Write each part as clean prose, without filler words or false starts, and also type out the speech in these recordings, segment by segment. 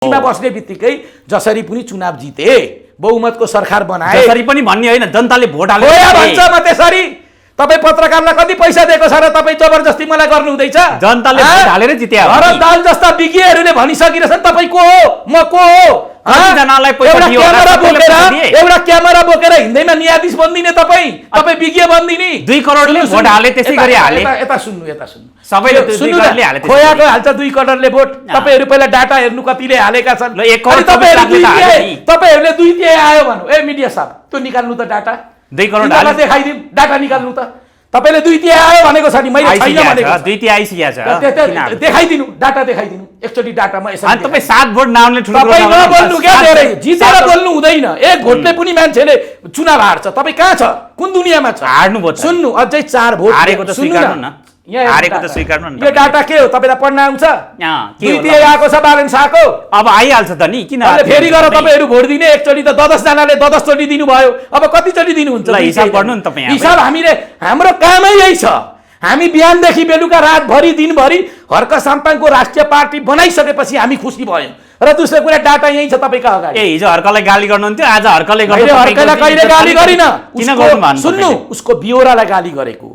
सीमा बस्ने बित्तिकै जसरी पनि चुनाव जिते बहुमतको सरकार बनाए जसरी पनि भन्ने होइन जनताले भोट हाले भन्छ म त्यसरी तपाईँ पत्रकारलाई कति पैसा दिएको छ र तपाईँ जबरजस्ती मलाई गर्नु हुँदैछ जनताले भोट हालेर जित्या हो र दाल जस्ता विज्ञहरूले भनिसकिरहेछन् तपाईँ को हो म को हो कतिजनालाई पैसा दियो एउटा क्यामेरा बोकेर हिँड्दैमा न्यायाधीश बन्दिने तपाईँ विज्ञ बन्दिने 2 करोडले भोट हाले त्यसै गरी हाले यता सुन्नु सबैले 2 करोडले हाले खोयाको हाल्छ 2 करोडले भोट तपाईहरु पहिला डाटा हेर्नु कतिले हालेका छन् ल 1 करोड तपाईहरुले 2 तिहाई आयो भन्नु ए मिडिया साहब त्यो निकाल्नु त डाटा 2 करोड हाले देखाइदिनु डाटा निकाल्नु त तपाईले 2 तिहाई आयो भनेको छ नि मैले छैन भनेको 2 तिहाई आइसक्या छ देखाइदिनु डाटा देखाइदिनु एकचोटी डाटामा यसरी अनि तपाई 7 भोट नाउले ठुलो तपाई नबोल्नु के धेरै जितेर बोल्नु हुँदैन एक भोटले पनि मान्छेले चुनाव हार्छ तपाई कहाँ छ कुन दुनियामा छ हार्नु भो सुन्नु अझै 4 भोट हारेको त स्वीकार्नु न हारेको त स्वीकार्नु न यो डाटा के हो तपाईलाई पढ्न आउँछ के हो दुई आएको छ ब्यालेन्स आको अब आइहाल्छ त नि किन फेरि गएर तपाईहरु भोट दिने एकचोटी त 10 जनाले 10 चोटी दिनु भयो अब कति चोटी दिनुहुन्छ ल हिसाब गर्नु नि तपाई हिसाब हामीले हाम्रो कामै यही छ हामी बिहानदेखि बेलुका रातभरि दिनभरि हर्क साम्पाङको राष्ट्रिय पार्टी बनाइसकेपछि हामी खुसी भयौं र दोस्रो कुरा डाटा यही छ तपाईको अगाडि ए हिजो हर्कलाई गाली गर्नुहुन्थ्यो आज हर्कले गर्नु हर्कलाई कहिले गाली गरिन किन गर्नु भन्नु सुन्नु उसको बियोरालाई गाली गरेको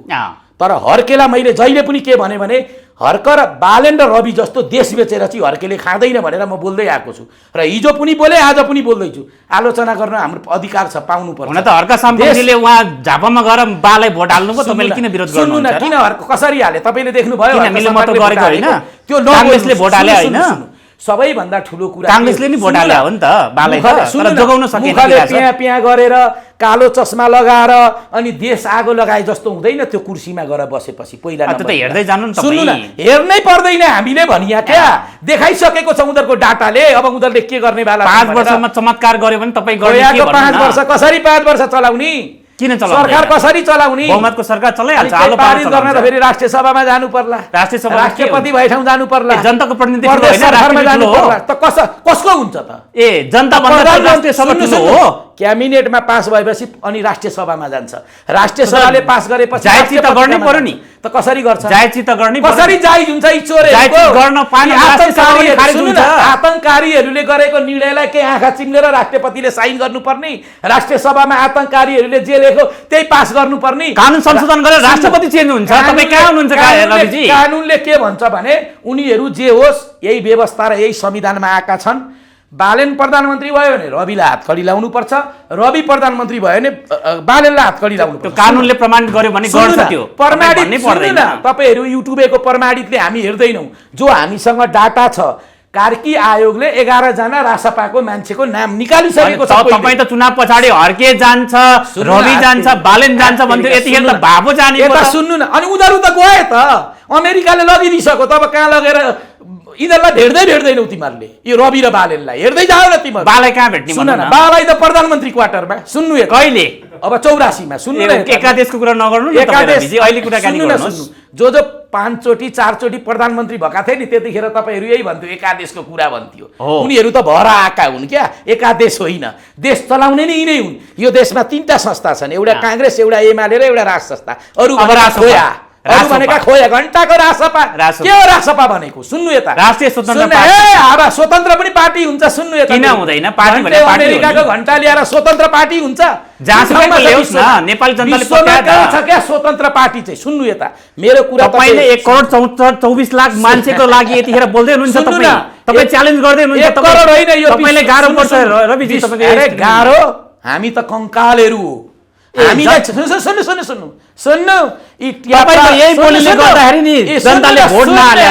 तर हर्केलाई मैले जहिले पनि के भने हर्क र बालेन र रवि जस्तो देश बेचेर चाहिँ हर्केले खाँदैन भनेर म बोल्दै आएको छु र हिजो पनि बोले आज पनि बोल्दैछु आलोचना गर्न हाम्रो अधिकार छ पाउनु पर्छ हुन त हर्क साम्पाङले उहाँ झापामा गएर बालाई भोट हाल्नु भयो तपाईले किन विरोध गर्नुहुन्छ सुन्नु न किन हर्क कसरी हाले तपाईले देख्नु भयो किन मैले मत गरेको हैन त्यो कांग्रेसले भोट हाले हैन सबैभन्दा ठुलो कुरा कांग्रेसले नि भोट हाले हो नि त बालाई तर जोगाउन सकेन पिया गरेर कालो चस्मा लगाएर अनि देश आगो लगाए जस्तो हुँदैन त्यो कुर्सीमा गएर बसेपछि पहिला त हेर्दै जानु नि सुन्नु न हेर्नै पर्दैन हामीले भनिया क्या देखाइसकेको छ उनीहरुको डाटाले अब उनीहरुले के गर्ने वाला 5 वर्षमा चमत्कार गर्यो भने तपाई गर्ने के भन्नु 5 वर्ष कसरी 5 वर्ष चलाउने किन चलाउने सरकार कसरी चलाउने बहुमतको सरकार चलाइहाल्छ आलो पारित गर्न त फेरि राष्ट्रिय सभामा जानु पर्ला राष्ट्रिय सभा राष्ट्रपति भए ठाउँ जानु पर्ला जनताको प्रतिनिधि होइन सरकारमा जानु पर्ला त कसको हुन्छ त ए जनता भन्दा राष्ट्रिय सभा ठुलो हो क्याबिनेटमा पास भएपछि अनि राष्ट्रिय सभामा जान्छ राष्ट्रिय सभाले पास गरेपछि जायज त गर्नै पर्यो नि त कसरी गर्छ जायज त गर्नै पर्यो कसरी जायज हुन्छ यी चोरे गर्न पानी आतंककारीहरूले गरेको निर्णयलाई के आँखा चिम्लेर राष्ट्रपतिले साइन गर्नुपर्ने राष्ट्रिय सभामा आतंककारीहरूले जे लेख्यो त्यही पास गर्नुपर्ने कानुन संशोधन गरेर राष्ट्रपति चेन्ज हुन्छ तपाई कहाँ हुनुहुन्छ रविजी कानुनले के भन्छ भने उनीहरू जे होस् यही व्यवस्था र यही संविधानमा आएका छन् बालेन प्रधानमन्त्री भयो भने रविलाई हातकडी लाउनु पर्छ रवि प्रधानमन्त्री भयो भने बालेनलाई हातकडी लाउनु पर्छ कानुनले प्रमाणित गर्यो भने गर्छ त्यो प्रमाणित पर्दैन तपाईहरु युट्युबको प्रमाणितले हामी हेर्दैनौ जो हामीसँग डाटा छ कार्की आयोगले 11 जना रासपाको मान्छेको नाम निकालिसकेको छ तपाई त चुनाव पछाडी हर्के जान्छ रवि जान्छ बालेन जान्छ भन्थ्यो यतिखेर त बाबु जाने यता सुन्नु न अनि उनीहरु त गए त अमेरिकाले लगिदिसक्यो तब कहाँ लगेर यिनीहरुलाई भेट्दैनौ तिमीहरुले यो रवि र बालेनलाई हेर्दै जाऊ न तिमीहरु बालाई कहाँ भेट्ने सुन न बालाई त प्रधानमन्त्री क्वार्टरमा सुन्नु कहिले अब 84 मा सुन्नु न एकादेशको कुरा नगर्नु न तपाईहरुले अहिले कुरा गाली गर्नुस् जो 5 चोटी 4 चोटी प्रधानमन्त्री भएका थिए नि त्यतिखेर तपाईहरु यही भन्थ्यो एकादेशको कुरा भन्थ्यो उनीहरु त भरा आका हुन् क्या एकादेश होइन देश चलाउने नै यिनै हुन् यो देशमा 3टा संस्था छन् एउटा कांग्रेस एउटा एमाले र एउटा राज संस्था अरु भनेका खोया घण्टाको रासपा के हो रासपा भनेको सुन्नु यता राष्ट्रिय स्वतन्त्र पार्टी स्वतन्त्र पनि पार्टी हुन्छ सुन्नु यता किन हुँदैन पार्टी भने पार्टी अमेरिकाको घण्टा ल्याएर स्वतन्त्र पार्टी हुन्छ जहाँसम्म ल्याउस् न नेपाली जनताले पत्याएर छ क्या स्वतन्त्र पार्टी चाहिँ सुन्नु यता मेरो कुरा तपाईले 1 करोड 24 लाख मान्छेको लागि यतिखेर बोल्दै हुनुहुन्छ तपाई च्यालेन्ज गर्दै हुनुहुन्छ तपाईले गाह्रो पर्छ रविजी तपाईले गाह्रो हामी त कंकालहरु हो हामीलाई सुन्नु यी यही बोलीले गर्दाखेरि नि जनताले भोट नहाले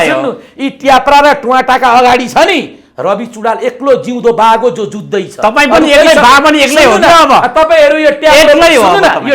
सुन्नु यी ट्याप्रा र टुवाटाका अगाडि छ नि रवि चुडाल एक्लो जिउँदो बागो जो जुत्दै छ तपाई पनि एक्लै बा पनि एक्लै हो नि अब तपाईहरु यो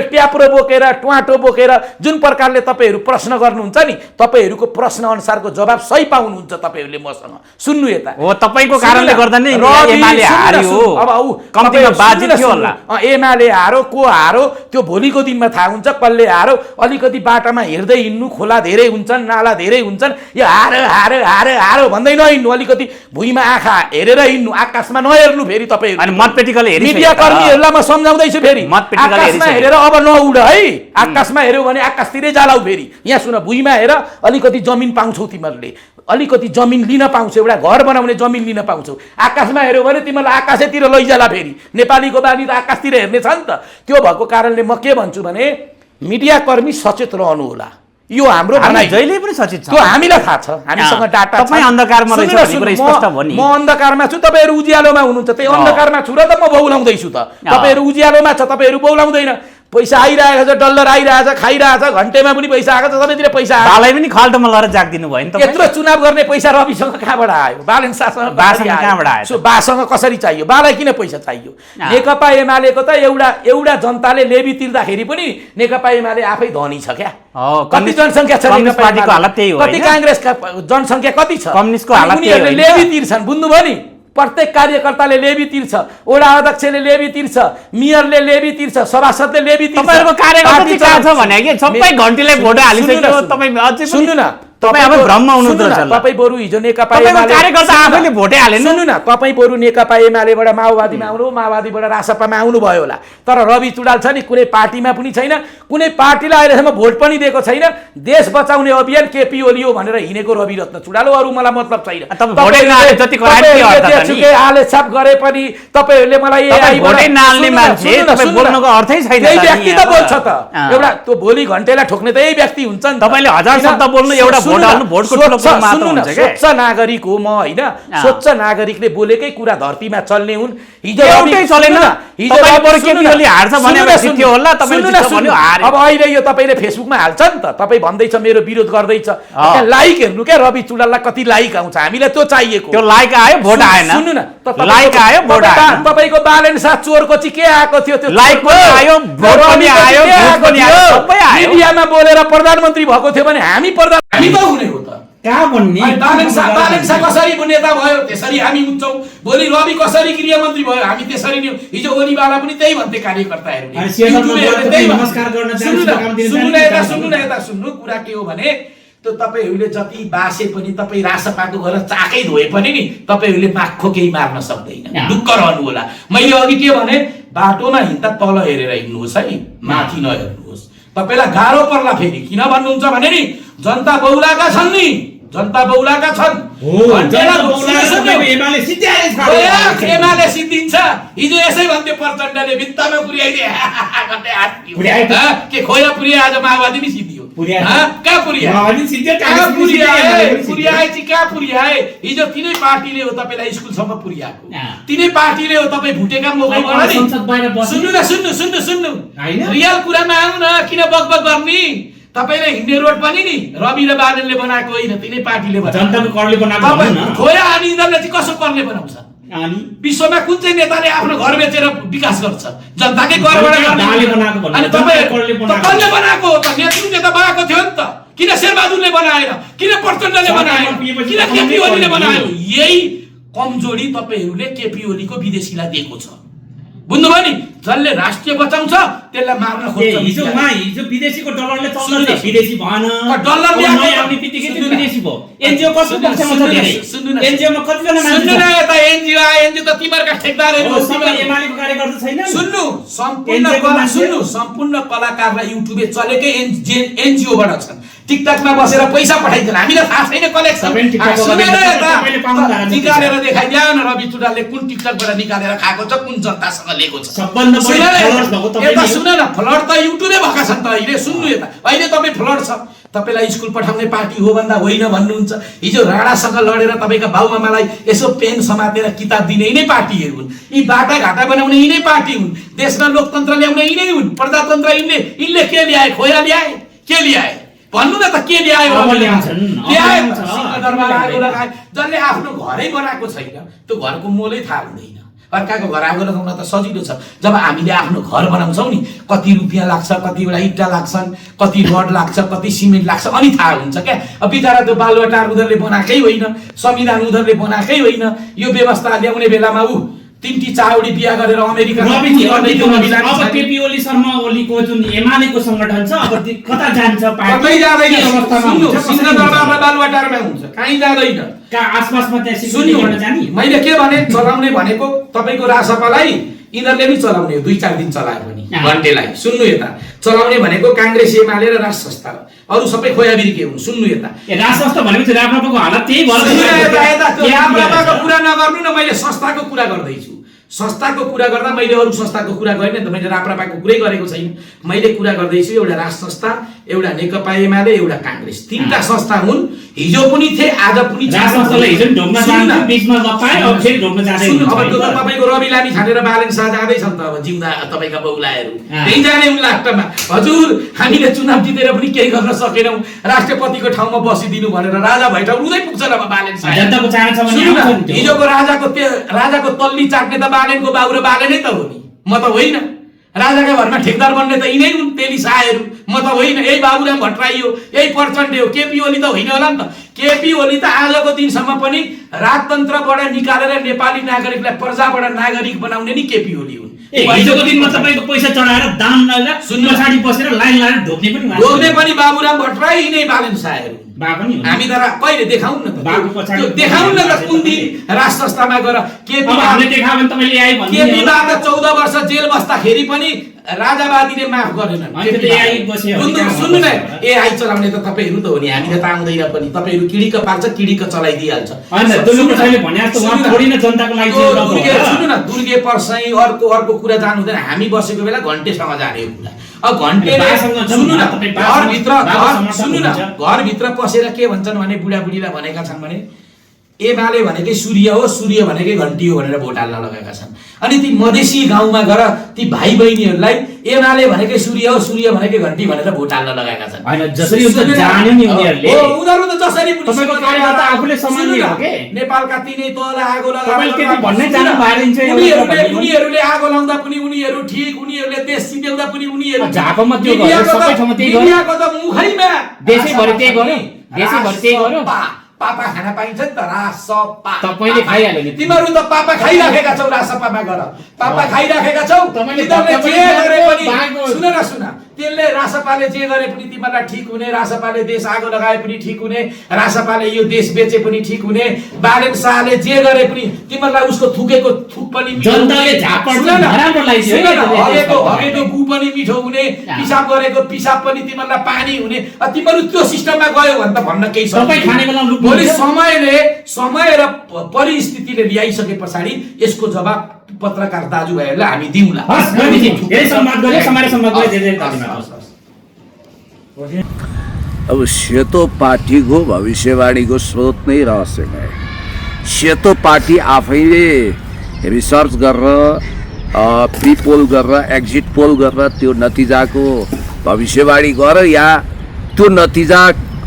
ट्याप्रो बोकेर टुवाटो बोकेर जुन प्रकारले तपाईहरु प्रश्न गर्नुहुन्छ नि तपाईहरुको प्रश्न अनुसारको जवाब सही पाउनुहुन्छ तपाईहरुले मसँग सुन्नु यता हो तपाईको कारणले गर्दा नै एमाले हार्यो अब उ कम्तीमा बाजी थियो होला एमाले हारो को हारो त्यो भोलिको दिनमा थाहा हुन्छ कसले हारो अलिकति बाटामा हेर्दै हिँड्नु खोला धेरै हुन्छन् नाला धेरै हुन्छन् यो हारो भन्दै नहिँड्नु अलिकति भुइँमा आँखा हेरेर हिँड्नु, आकाशमा नहेर्नु फेरि तपाईहरु। अनि मतपेटिकाले हेरि मिडिया कर्मीहरुलाई म सम्झाउँदैछु फेरि मतपेटिकाले आकाशमा हेरेर अब नउड है। आकाशमा हेर्यौ भने आकाशतिरै जालाउ फेरि। यहाँ सुन, भुइँमा हेर, अलिकति जमिन पाउँछौ तिमीहरूले, अलिकति जमिन लिन पाउँछौ, एउटा घर बनाउने जमिन लिन पाउँछौ। आकाशमा हेर्यौ भने तिमीलाई आकाशैतिर लैजाला फेरि। नेपालीको बानी त आकाशतिर हेर्ने छ नि त। त्यो भएको कारणले म के भन्छु भने मिडिया कर्मी सचेत रहनु होला। यो हाम्रो भनाइ, जहिले पनि सचेत छ, त्यो हामीलाई थाहा छ, हामीसँग डाटा छ। तपाई अन्धकारमा रहेछ भन्ने कुरा स्पष्ट भयो नि। म अन्धकारमा छु, तपाईहरु उज्यालोमा हुनुहुन्छ। त्यही अन्धकारमा छु र त म बौलाउँदै छु त। तपाईहरु उज्यालोमा छ, तपाईहरु बौलाउँदैन। पैसा आइरहेको छ, डलर आइरहेको छ, खाइरहेको छ, घन्टेमा पनि पैसा आएको छ, सबैतिर पैसा आयो। बालाई पनि खाल्टोमा लएर जागिदिनु भयो नि त। यत्रो चुनाव गर्ने पैसा रविसँग कहाँबाट आयो? बालन शाहसँग कहाँबाट आयो? सो बासँग कसरी चाहियो? बालाई किन पैसा चाहियो? नेकपा एमालेको त एउटा जनताले लेबी तिर्दाखेरि पनि नेकपा एमाले आफै धनी छ क्या। कति जनसङ्ख्या छ कम्युनिस्ट पार्टीको हालत त्यही हो। कति कांग्रेसका जनसङ्ख्या कति छ? कम्युनिस्टको हालत त्यही हो। लेबी तिर्छन्, बुझ्नुभयो नि? प्रत्येक कार्यकर्ताले लेबी तिर्छ, वडा अध्यक्षले लेबी तिर्छ, मेयरले लेबी तिर्छ, सभासदले लेबी तिर्छ। तपाईहरुको कार्यकर्ता चाहिँ कहाँ छ भने के सबै घन्टीले भोट हालिसक्यो। तपाई अझै सुन्नु न, तपाई अब भ्रममा हुनुहुन्छ। तपाई बरु हिजो नेकपा एमाले कार्यकर्ता आफैले भोटै हालेन। सुन्नु न, तपाई बरु नेकपा एमालेबाट माओवादीमा आउनु, माओवादीबाट रासपामा आउनु भयो होला, तर रवि चुडाल छ नि कुनै पार्टीमा पनि छैन, कुनै पार्टीलाई अहिलेसम्म भोट पनि दिएको छैन। देश बचाउने अभियान केपी ओली हो भनेर हिँडेको रवि रत्न चुडाल हो, अरु मलाई मतलब छैन। जतिकै आलेछाप गरे पनि तपाईहरुले मलाई भोटै नहाल्ने मान्छे तपाई बोल्नुको अर्थै छैन। त्यही व्यक्ति त बोल्छ त, एउटा त्यो भोलि घन्टेलाई ठोक्ने त यही व्यक्ति हुन्छ नि। तपाईले हजार शब्द बोल्नु, एउटा भोट हाल्नु, भोटको ठुलो मात्र हुन्छ के। स्वच्छ नागरिक हो म, हैन? स्वच्छ नागरिकले बोलेकै कुरा धरतीमा चल्ने हुन्। हिजो एउटै चलेन, हिजो तपाईहरु केपी ओली हार्छ भनेर जित्यो होला, तपाईले जित्छ भन्यो हार्यो। अब अहिले यो तपाईले फेसबुकमा हाल्छ नि त, तपाई भन्दैछ मेरो विरोध गर्दैछ, लाइक हेर्नु के रवि चुडाललाई कति लाइक आउँछ, हामीलाई त्यो चाहिएको। त्यो लाइक आयो, भोट आएन। सुन्नु न, लाइक आयो, भोट आएन। तपाईको बालन शाह चोरको चाहिँ के आएको थियो? त्यो लाइक पनि आयो, भोट पनि आयो, भोट पनि आयो, सबै आयो। मिडियामा बोलेर प्रधानमन्त्री भएको थियो भने हामी त हुने हो त। कहाँ भन्ने? बालन शाह कसरी नेता भयो त्यसरी हामी हुन्छौँ। भोलि रवि कसरी गृहमन्त्री भयो हामी त्यसरी नै। हिजो ओलीवाला पनि त्यही भन्थे कार्यकर्ताहरूले। सुन्नु न यता सुन्नु, कुरा के हो भने त्यो तपाईहरूले जति बासे पनि तपाईँ रासपाको गएर चाकै धोए पनि नि तपाईहरूले माखो केही मार्न सक्दैन। ढुक्क रहनु होला। मैले अघि के भने बाटोमा हिँड्दा तल हेरेर हिँड्नुहोस् है, माथि नहेर्नुहोस्। तपाईँलाई गाह्रो पर्ला फेरि। किन भन्नुहुन्छ भने नि जनता बहुलाका छन् नि, जनता बहुलाका छन्। एमाले सिद्धिन्छ। हिजो यसै भन्थ्यो प्रचण्डले, भित्तामा पुर्याइदिए के खोया पुर्याए, आज माओवादी नि सिद्धियो। कहाँ पुर्याए? हिजो तिनै पार्टीले हो तपाईँलाई स्कुलसम्म पुर्याएको, तिनै पार्टीले हो तपाईँ भुटेका मौकाबाट नि। सुन्नु रियल कुरामा आउनु न, किन बकबक गर्ने? तपाईले हिँड्ने रोड पनि नि रवि र बादलले बनाएको होइन, तिनै पार्टीले बनाएको। खोया अनि यिनीहरूले चाहिँ कसो करले बनाउँछ? विश्वमा कुन चाहिँ नेताले आफ्नो घर बेचेर विकास गर्छ? जनताकै घरबाट अनि कसले बनाएको हो त? नेता बनाएको थियो नि त। किन शेरबहादुरले बनाएर, किन प्रचण्डले बनायो, किन केपी ओलीले बनायो? यही कमजोरी तपाईहरूले केपी ओलीको विदेशीलाई दिएको छ। बुझ्नुभयो नि? जसले राष्ट्रिय बचाउँछ त्यसलाई मार्न खोज्छ। हिजो विदेशीको डलरले चल्छ, विदेशी भएन। डलर आउने बित्तिकै त्यो विदेशी भयो। एनजिओ कसको पक्षमा छ धेरै? एनजिओमा कतिजना मान्छे? सुन्नु न, यता एनजिओ त तिमीहरुका ठेकदारहरु हो। सबै एमालेको कार्यकर्ता छैन? सुन्नु, सम्पूर्ण कलाकारलाई युट्युबे चलेकै एनजिओबाट छन्। टिकटकमा बसेर पैसा पठाइदिनु, हामीलाई थाहा छैन कलेक्सन। निकालेर देखाइदिया न रवि चुडालले कुन टिकटकबाट निकालेर खाएको छ, कुन जनतासँग लिएको छ। सुन न, फ्लड त युट्युबे भएका छन् त अहिले। सुन्नु यता, अहिले तपाईँ फ्लड छ, तपाईँलाई स्कुल पठाउने पार्टी हो भन्दा होइन भन्नुहुन्छ। हिजो राणासँग लडेर तपाईँका बाउआमालाई यसो पेन समातेर किताब दिने यिनै पार्टीहरू हुन्। यी बाटाघाटा बनाउने यिनै पार्टी हुन्। देशमा लोकतन्त्र ल्याउने यिनै हुन्। प्रजातन्त्र यिनले के ल्याए? खोया ल्याए, के ल्याए भन्नु न त? के ल्यायो? जसले आफ्नो घरै बनाएको छैन त्यो घरको मोलै थाहा हुँदैन। अर्काको घर आगो लगाउन त सजिलो छ। जब हामीले आफ्नो घर बनाउँछौँ नि, कति रुपियाँ लाग्छ, कतिवटा इट्टा लाग्छन्, कति रड लाग्छ, कति सिमेन्ट लाग्छ, अनि थाहा हुन्छ क्या। अब बिचरा त्यो बालुवाटार उनीहरूले बनाएकै होइन, संविधान उनीहरूले बनाएकै होइन। यो व्यवस्था ल्याउने बेलामा तीनटी चारवटी बिहा गरेर अमेरिकामा अब केपी ओली शर्मा ओलीको जुन एमालेको संगठन छ अब कता जान्छ कतै जाँदैन सिंहदरबारमा बालुवाटारमा हुन्छ कहीँ जाँदैन आसपासमा त्यहाँ सिक्युरिटी गर्न जाने मैले के भने चलाउने भनेको तपाईको रासपालाई यिनीहरूले नि चलाउने हो 2-4 दिन चलायो भने घन्टेलाई सुन्नु यता चलाउने भनेको कांग्रेस एमाले र राज संस्था अरु सबै खोयाबिरी के हुन् सुन्नु यता राज संस्था भनेपछि राप्रपाको हालत त्यही भयो राप्रपाको कुरा नगर्नु न मैले संस्थाको कुरा गर्दै छु संस्थाको कुरा गर्दा मैले अरु संस्थाको कुरा गरेन त मैले राप्रपाको कुरै गरेको छैन मैले कुरा गर्दै छु एउटा राज संस्था एउटा नेकपा एमाले एउटा कांग्रेस तीनटा संस्था हुन् हिजो पनि थिए आज पनि राज संस्थाले हिजो ढोक्न जान्छ बीचमा नपाए अब फेरि ढोक्न जाँदै हुन्छ अब त्यो तपाईको रवि लामी छाडेर बालेन शाह जाँदै छन् त अब जिउँदा तपाईका बौलाहरू त्यही जाने उन लास्टमा हजुर हामीले चुनाव जितेर पनि केही गर्न सकेनौं राष्ट्रपतिको ठाउँमा बसिदिनु भनेर राजा भैठा उदै पुग्छ र बालेन शाह जनताको चाहना छ भने हिजोको राजाको तल्ली चाट्ने त बालेनको बाउ र बालेनै त हो नि म त होइन राजाका घरमा ठेकदार बन्ने त यिनै हुन् तेली शाहहरू म त होइन यही बाबुराम भट्टराई हो यही प्रचण्ड हो केपी ओली त होइन होला नि त केपी ओली त आजको दिनसम्म पनि राजतन्त्रबाट निकालेर नेपाली नागरिकलाई प्रजाबाट नागरिक बनाउने नि केपी ओली हुन् हिजोको दिनमा तपाईको पैसा चढाएर दाम लगाएर सुन्न छाडी बसेर लाइन लाएर ढोक्ने पनि बाबुराम भट्टराई यिनै बालेन शाहहरू हामी त कहिले देखाउन न त देखाउन न त कुन दिन राज संस्थामा गएर केपी हामीले देखायो भने तपाईले आइ भन्नु केपी बाबा 14 वर्ष जेल बस्दाखेरि पनि राजावादीले माफ गरेनन् सुन्नु न एआई चलाउने त तपाईहरु त हो नि हामीले त आउँदैन पनि तपाईहरु किडीक पाल्छ किडीक चलाइदिहाल्छ हैन दुर्गे सरले भने जस्तो उहाँ थोडी न जनताको लागि सुन्नु न दुर्गे पर्सै अर्को कुरा जानु हुँदैन हामी बसेको बेला घण्टेसँग जाने हो कुरा अब घण्टेले सुन्नु न घर भित्र पसेर के भन्छन् भने बुढाबुढीलाई भनेका छन् भने एमाले भनेकै सूर्य हो सूर्य भनेकै घण्टी हो भनेर भोट हाल्न लगाएका छन् अनि ती मधेसी गाउँमा गएर ती भाइ बहिनीहरूलाई एमाले भनेकै सूर्य हो सूर्य भनेकै घण्टी भनेर भोट हाल्न लगाएका छन् हैन जसरी जान्यो नि उनीहरुले हो उनीहरु त जसरी तपाईको कार्यकर्ता आफूले सम्हाल्ने हो के नेपालका तीनै तल आगो लगाएर तपाईले त्यति भन्नै जानु पाइन्छ उनीहरुले आगो लाउँदा पनि उनीहरु ठीक उनीहरुले देश सिध्याउँदा पनि उनीहरु झापामा त्यो गर्यो सबै ठाउँमा त्यही गर्यो दुनियाको त मुखैमा देशैभरि त्यही गर्यो देशैभरि त्यही गर्यो पापा खाना पाइन्छ नि त रासपा तपाईले खाइहाल्यो नि तिमीहरु त पापा खाइराखेका छौ रासपामा गएर पापा खाइराखेका छौ तिमीहरुले जे गरे पनि सुन त्यसले रासपाले जे गरे पनि तिमीहरुलाई ठीक हुने रासपाले देश आगो लगाए पनि ठीक हुने रासपाले यो देश बेचे पनि ठीक हुने बालेन शाहले जे गरे पनि तिमीहरुलाई उसको थुकेको थुक पनि जनताले झापड नराम्रो लाग्यो हगेको गु पनि मिठो हुने पिसाब गरेको पिसाब पनि तिमीहरुलाई पानी हुने तिमीहरु त्यो सिस्टममा गयो भने त भन्न केही छ सबै खाने बेला भोलि समय र परिस्थितिले ल्याइसके पछाडी यसको जवाब पत्रकार दाजुभाइहरुलाई हामी दिउँला अब सेतो पार्टीको भविष्यवाणीको स्रोत नै रहस्यमय सेतो पार्टी आफैले रिसर्च गरेर प्री पोल गरेर एक्जिट पोल गरेर त्यो नतिजाको भविष्यवाणी गरेर या त्यो नतिजा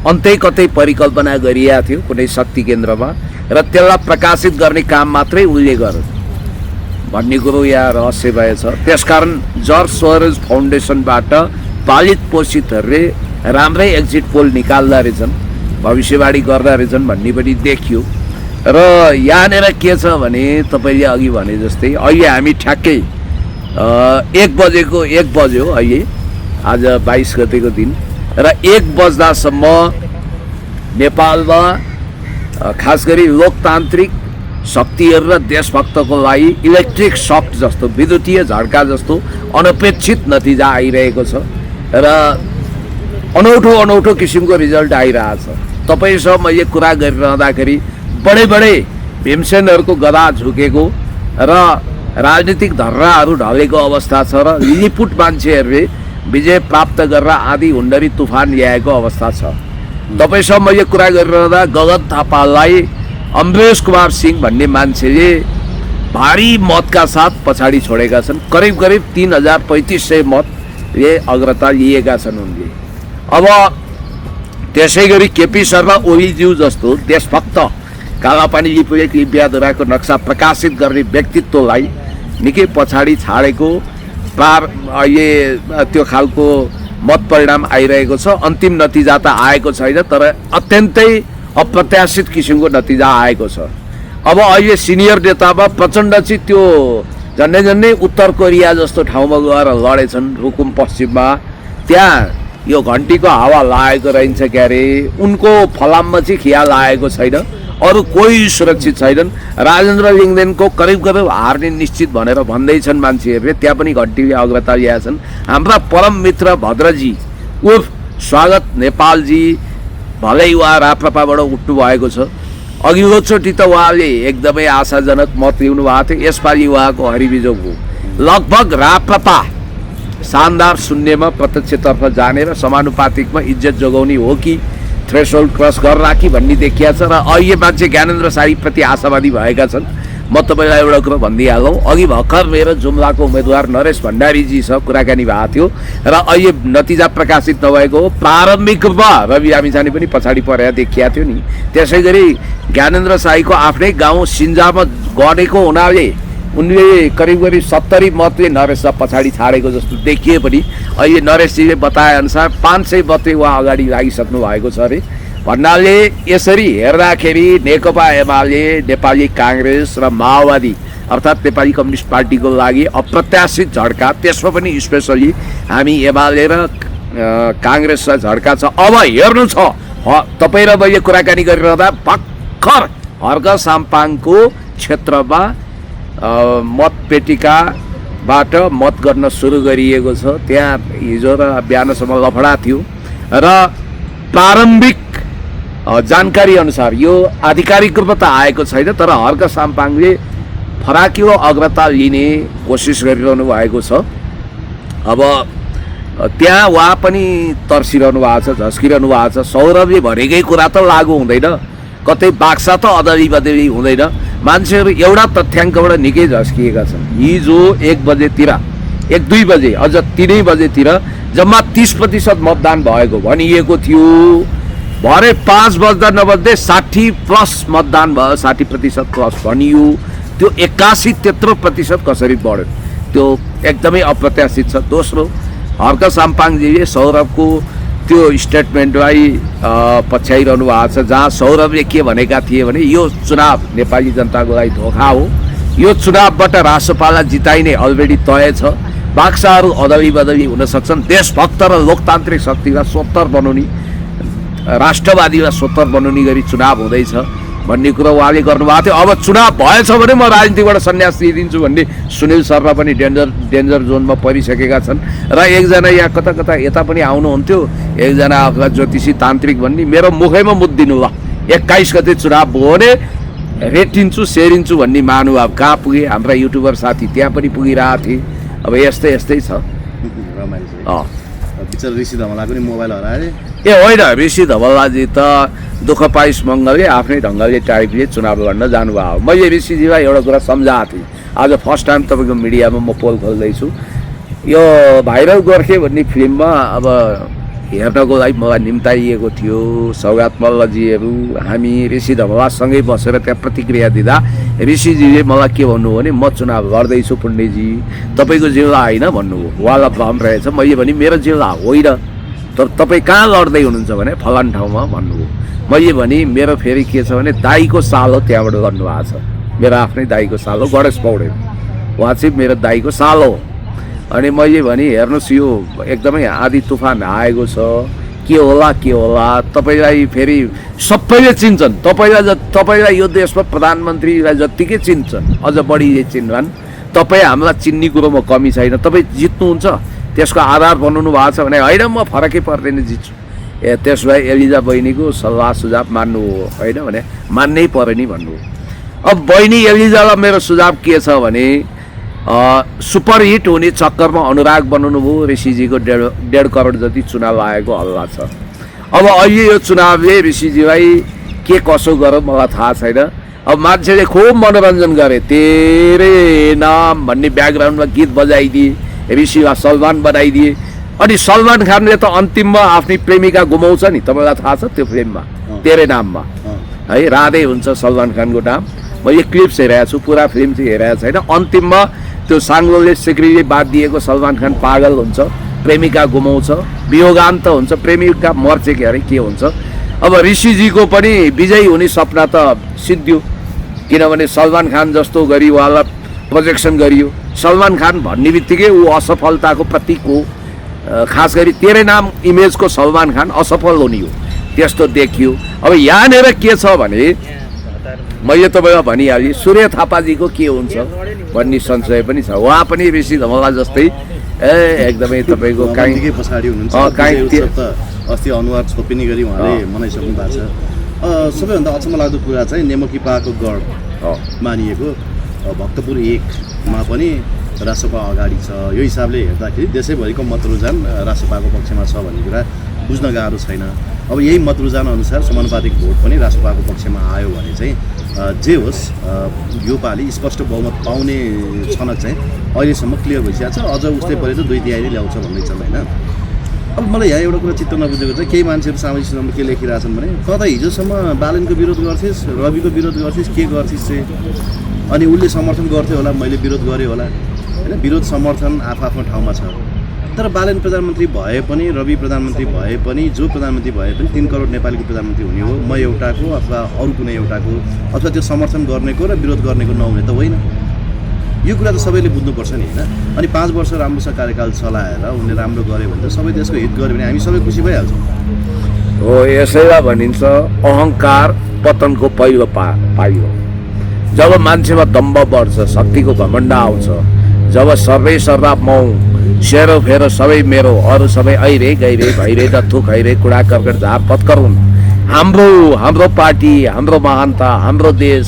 अन्तै कतै परिकल्पना गरिएको थियो कुनै शक्ति केन्द्रमा र त्यसलाई प्रकाशित गर्ने काम मात्रै उसले गर्यो भन्ने कुरो यहाँ रहस्य भएछ त्यसकारण जर्ज सोरोज फाउन्डेसनबाट पालित पोषितहरूले राम्रै एक्जिट पोल निकाल्दा रहेछन् भविष्यवाणी गर्दा रहेछन् भन्ने पनि देखियो र यहाँनिर के छ भने तपाईँले अघि भने जस्तै अहिले हामी ठ्याक्कै 1 बज्यो अहिले आज 22 गतेको दिन र 1 बज्दासम्म नेपालमा खास गरी लोकतान्त्रिक शक्तिहरू र देशभक्तको लागि इलेक्ट्रिक सक जस्तो विद्युतीय झड्का जस्तो अनपेक्षित नतिजा आइरहेको छ र अनौठो किसिमको रिजल्ट आइरहेछ तपाईसँग मैले कुरा गरिरहँदाखेरि बडे भीमसेनहरूको गदा झुकेको र राजनीतिक धर्राहरू ढलेको अवस्था छ र लिलिपुट मान्छेहरूले विजय प्राप्त गरेर आधी हुन्डरी तुफान ल्याएको अवस्था छ तपाईसँग मैले कुरा गरिरहँदा गगन थापालाई अमरेश कुमार सिंह भन्ने मान्छेले भारी मतका साथ पछाडि छोडेका छन् करिब 3500 मतले अग्रता लिएका छन् उनले अब त्यसै गरी केपी शर्मा ओलीज्यू जस्तो देशभक्त कालापानी लिपुलेक लिम्पियाधुराको नक्सा प्रकाशित गर्ने व्यक्तित्वलाई निकै पछाडि छाडेको अहिले त्यो खालको मत परिणाम आइरहेको छ अन्तिम नतिजा त आएको छैन तर अत्यन्तै अप्रत्याशित किसिमको नतिजा आएको छ अब अहिले सिनियर नेतामा प्रचण्ड चाहिँ त्यो झन्डै उत्तर कोरिया जस्तो ठाउँमा गएर लडेछन् रुकुम पश्चिममा, त्यहाँ यो घन्टीको हावा लागेको रहन्छ के अरे, उनको फलाममा चाहिँ खिया लागेको छैन, अरू कोही सुरक्षित छैनन्। राजेन्द्र लिङ्गदेनको करिब हार्ने निश्चित भनेर भन्दैछन् मान्छेहरूले, त्यहाँ पनि घन्टीले अग्रता ल्याएका छन्। हाम्रा परम मित्र भद्रजी उर्फ स्वागत नेपालजी भलै उहाँ राप्रपाबाट उठ्नु भएको छ। अघिल्लोचोटि त उहाँले एकदमै आशाजनक मत लिनु भएको थियो, यसपालि उहाँको हरिबिजोग हो। लगभग राप्रपा शानदार शून्यमा प्रत्यक्षतर्फ जाने र समानुपातिकमा इज्जत जोगाउने हो कि थ्रेसहोल्ड क्रस गर्ला कि भन्ने देखिया छ। र अहिले मान्छे ज्ञानेन्द्र साईप्रति आशावादी भएका छन्। म तपाईँलाई एउटा कुरो भनिदिइहालौँ, अघि भर्खर मेरो जुम्लाको उम्मेदवार नरेश भण्डारीजीसँग कुराकानी भएको थियो र अहिले नतिजा प्रकाशित नभएको हो। प्रारम्भिक रूपमा रवि लामिछाने पनि पछाडि परेर देखिया थियो नि। त्यसै गरी ज्ञानेन्द्र साईको आफ्नै गाउँ सिन्जामा गढेको हुनाले उनले करिब 70 मतले नरेशलाई पछाडि छाडेको जस्तो देखिए पनि अहिले नरेशजीले बताएअनुसार 500 मतले उहाँ अगाडि लागिसक्नु भएको छ अरे। भन्नाले यसरी हेर्दाखेरि नेकपा एमाले, नेपाली काङ्ग्रेस र माओवादी अर्थात् नेपाली कम्युनिस्ट पार्टीको लागि अप्रत्याशित झड्का, त्यसमा पनि स्पेसली हामी एमाले र काङ्ग्रेसलाई झड्का छ। अब हेर्नु छ, तपाईँ र मैले कुराकानी गरिरहँदा भर्खर हर्क साम्पाङको क्षेत्रमा मतपेटिकाबाट मत गर्न सुरु गरिएको छ। त्यहाँ हिजो र बिहानसम्म लफडा थियो र प्रारम्भिक जानकारी अनुसार यो आधिकारिक रूपमा त आएको छैन, तर हर्क साम्पाङले फराकिलो अग्रता लिने कोसिस गरिरहनु भएको छ। अब त्यहाँ उहाँ पनि तर्सिरहनु भएको छ, झस्किरहनु भएको छ। सौरभले भनेकै कुरा त लागु हुँदैन, कतै बाक्सा त अदली बदली हुँदैन। मान्छेहरू एउटा तथ्याङ्कबाट निकै झस्किएका छन्। हिजो 1 बजेतिर 1-2 बजे अझ 3 बजेतिर जम्मा 30% मतदान भएको भनिएको थियो। भरे 5 बज्दा नबज्दै 60+ मतदान भयो, 60% प्लस भनियो। त्यो 81-83% कसरी बढ्यो, त्यो एकदमै अप्रत्याशित छ। दोस्रो, हर्क साम्पाङजीले सौरभको त्यो स्टेटमेन्टलाई पछ्याइरहनु भएको छ, जहाँ सौरभले के भनेका थिए भने यो चुनाव नेपाली जनताको लागि धोका हो, यो चुनावबाट राष्ट्रपाललाई जिताइने अलरेडी तय छ, बाक्साहरू अदली बदली हुन सक्छन्, देशभक्त र लोकतान्त्रिक शक्तिलाई स्वतन्त्र बनाउने, राष्ट्रवादीलाई स्वतन्त्र बनाउने गरी चुनाव हुँदैछ भन्ने कुरो उहाँले गर्नुभएको थियो। अब चुनाव भएछ भने म राजनीतिबाट सन्यास लिइदिन्छु भन्ने सुनिल शर्मा पनि डेन्जर जोनमा परिसकेका छन्। र एकजना यहाँ कता कता यता पनि आउनुहुन्थ्यो, एकजना आफूलाई ज्योतिषी तान्त्रिक भन्ने, मेरो मुखैमा मुद्दिनु ल 21 गते चुनाव भयो भने रेटिन्छु सेरिन्छु भन्ने महानुभाव कहाँ पुगे। हाम्रा युट्युबर साथी त्यहाँ पनि पुगिरहेको थिए। अब यस्तै छ। ऋषि धवलाको नि मोबाइल हराए। ए होइन, ऋषि धवलाजी त दुःख पाइस मङ्गलले आफ्नै ढङ्गले टाइपले चुनाव लड्न जानुभयो। मैले ऋषिजीलाई एउटा कुरा सम्झाएको थिएँ। आज फर्स्ट टाइम तपाईँको मिडियामा म पोल खोल्दैछु। यो भाइरल गोर्खे भन्ने फिल्ममा अब हेर्नको लागि मलाई निम्ताइएको थियो। सौगात मल्लजीहरू हामी ऋषि धवलासँगै बसेर त्यहाँ प्रतिक्रिया दिँदा ऋषिजीले मलाई के भन्नु भने म चुनाव लड्दैछु पुण्यजी, तपाईँको जिल्ला होइन भन्नुभयो। उहाँलाई भ्रम रहेछ। मैले भने मेरो जिल्ला होइन, तर तपाईँ कहाँ लड्दै हुनुहुन्छ भने फलान ठाउँमा भन्नुभयो। मैले भने मेरो फेरि के छ भने दाईको साल हो, त्यहाँबाट लड्नु भएको छ। मेरो आफ्नै दाईको साल हो, गणेश पौडेल, उहाँ चाहिँ मेरो दाईको साल हो। अनि मैले भने हेर्नुहोस् यो एकदमै आधी तुफान आएको छ, के होला तपाईँलाई फेरि सबैले चिन्छन्। तपाईँलाई यो देशमा प्रधानमन्त्रीलाई जत्तिकै चिन्छन्, अझ बढी चिन्छन्। तपाईँ हामीलाई चिन्ने कुरोमा कमी छैन। तपाईँ जित्नुहुन्छ त्यसको आधार बनाउनु भएको छ भने होइन म फरकै पर्दैन जित्छु। त्यसो भए एलिजा बहिनीको सल्लाह सुझाव मान्नु हो, होइन भने मान्नै पर्यो नि भन्नु हो। अब बहिनी एलिजालाई मेरो सुझाव के छ भने सुपरहिट हुने चक्करमा अनुराग बनाउनु भयो। ऋषिजीको 1.5 करोड जति चुनाव आएको हल्ला छ। अब अहिले यो चुनावले ऋषिजीलाई के कसो गर्यो मलाई थाहा छैन। अब मान्छेले खुब मनोरञ्जन गरे, तेरे नाम भन्ने ब्याकग्राउन्डमा गीत बजाइदिए, ऋषिलाई सलमान बनाइदिए। अनि सलमान खानले त अन्तिममा आफ्नै प्रेमिका गुमाउँछ नि, तपाईँलाई थाहा छ त्यो फिल्ममा तेरे नाममा है, राधे हुन्छ सलमान खानको नाम। मैले क्लिप्स हेरेको छु, पुरा फिल्म चाहिँ हेरेको छैन। अन्तिममा त्यो साङ्लोले सिक्रीले बात दिएको सलमान खान पागल हुन्छ, प्रेमिका गुमाउँछ, वियोगान्त हुन्छ, प्रेमिका मर्छ के अरे के हुन्छ। अब ऋषिजीको पनि विजयी हुने सपना त सिद्धियो। किनभने सलमान खान जस्तो गरी उहाँलाई प्रोजेक्सन गरियो। सलमान खान भन्ने बित्तिकै ऊ असफलताको प्रतीक हो। खास गरी तेरै नाम इमेजको सलमान खान असफल हुने हो, त्यस्तो देखियो। अब यहाँनिर के छ भने मैले तपाईँलाई भनिहालेँ, सूर्य थापाजीको के हुन्छ भन्ने संशय पनि छ। उहाँ पनि ऋषि धमला जस्तै एकदमै तपाईँको कहीँ पछाडि हुनुहुन्छ। अस्ति अनुहार छोपिने गरी उहाँले मनाइसक्नु भएको छ। सबैभन्दा अचम्म लाग्दो कुरा चाहिँ नेमकिपाको गढ मानिएको भक्तपुर 1मा पनि रासपा अगाडि छ। यो हिसाबले हेर्दाखेरि देशैभरिको मत रुझान रासपाको पक्षमा छ भन्ने कुरा बुझ्न गाह्रो छैन। अब यही मत रुझान अनुसार समानुपातिक भोट पनि रासपाको पक्षमा आयो भने चाहिँ जे होस् यो पालि स्पष्ट बहुमत पाउने छनक चाहिँ अहिलेसम्म क्लियर भइसकेको छ। अझ उस्तै परे त 2/3 ल्याउँछ भन्दैछन् होइन। अब मलाई यहाँ एउटा कुरा चित्त नबुझेको चाहिँ केही मान्छेहरू सामाजिक सञ्जालमा के लेखिरहेछन् भने कता हिजोसम्म बालनको विरोध गर्थिस्, रविको विरोध गर्थिस्, के गर्थिस् चाहिँ, अनि उसले समर्थन गर्थ्यो होला, मैले विरोध गरेँ होला होइन। विरोध समर्थन आफ्नो ठाउँमा छ, तर बालन प्रधानमन्त्री भए पनि, रवि प्रधानमन्त्री भए पनि, जो प्रधानमन्त्री भए पनि 3 करोड नेपालीको प्रधानमन्त्री हुने हो। म एउटाको अथवा अरू कुनै एउटाको अथवा त्यो समर्थन गर्नेको र विरोध गर्नेको नहुने त होइन। यो कुरा त सबैले बुझ्नुपर्छ नि होइन। अनि 5 वर्ष राम्रोसँग कार्यकाल चलाएर उनले राम्रो गर्यो भने त सबै देशको हित गर्यो भने हामी सबै खुसी भइहाल्छौँ। हो, यसैलाई भनिन्छ अहङ्कार पतनको पहिलो पाइयो। जब मान्छेमा दम्भ बढ्छ, शक्तिको घमण्ड आउँछ, जब सर्वै सर्वा मौ सेरो फेरो सबै मेरो, अरू सबै ऐरे गैरे भैरे दत्थु खैरे कुडा कर्कट झार पत्कर हुन्। हाम्रो पार्टी, हाम्रो महानता, हाम्रो देश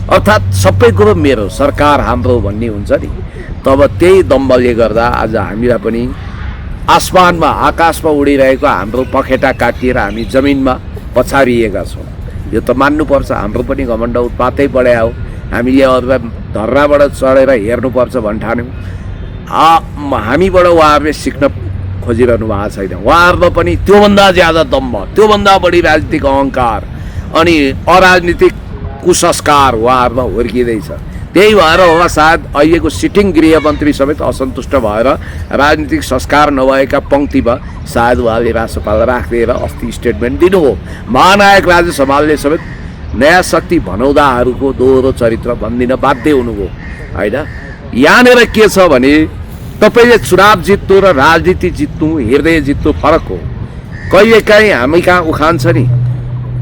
अर्थात् सबै कुरो मेरो, सरकार हाम्रो भन्ने हुन्छ नि। तब त्यही दम्भले गर्दा आज हामीलाई पनि आसमानमा आकाशमा उडिरहेको हाम्रो पखेटा काटिएर हामी जमिनमा पछारिएका छौँ। यो त मान्नुपर्छ। हाम्रो पनि घमण्ड उत्पातै बढाए हो। हामीले अरूलाई धर्नाबाट चढेर हेर्नुपर्छ भन्ठान्यौँ। हामीबाट उहाँहरूले सिक्न खोजिरहनु भएको छैन। उहाँहरूमा पनि त्योभन्दा ज्यादा दम्भ, त्योभन्दा बढी राजनीतिक अहङ्कार अनि अराजनीतिक कुसंस्कार उहाँहरूमा हुर्किँदैछ। त्यही भएर होला सायद अहिलेको सिटिङ गृहमन्त्री समेत असन्तुष्ट भएर राजनीतिक संस्कार नभएका पङ्क्तिमा सायद उहाँले राष्ट्रपाललाई राखिदिएर अस्ति स्टेटमेन्ट दिनु हो। महानायक राजेश हमालले समेत नयाँ शक्ति भनौदाहरूको दोहोरो चरित्र भनिदिन बाध्य हुनुभयो होइन। यहाँनिर के छ भने तपाईँले चुनाव जित्नु र राजनीति जित्नु, हृदय जित्नु फरक हो। कहिलेकाहीँ हामी कहाँ उखान छ नि,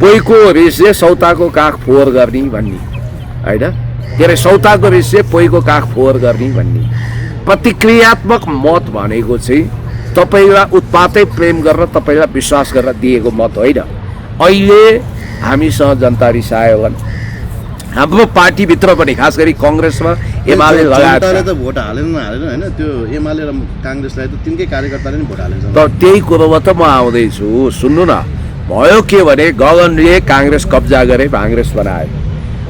पोइको रिसले सौताको काख फोहोर गर्ने भन्ने होइन। के अरे सौताको रिसले पोइको काख फोहोर गर्ने भन्ने। प्रतिक्रियात्मक मत भनेको चाहिँ तपाईँलाई उत्पातै प्रेम गरेर तपाईँलाई विश्वास गरेर दिएको मत होइन। अहिले हामीसँग जनता रिसायो होला। हाम्रो पार्टीभित्र पनि खास गरी कङ्ग्रेसमा एमाले लगाएर त भोट हालेन होइन। त्यो एमाले र काङ्ग्रेसलाई त तिनकै कार्यकर्ताले नै भोट हालेछ। त त्यही कुरोमा त म आउँदैछु। सुन्नु न, भयो के भने गगनले काङ्ग्रेस कब्जा गरे, काङ्ग्रेस बनायो।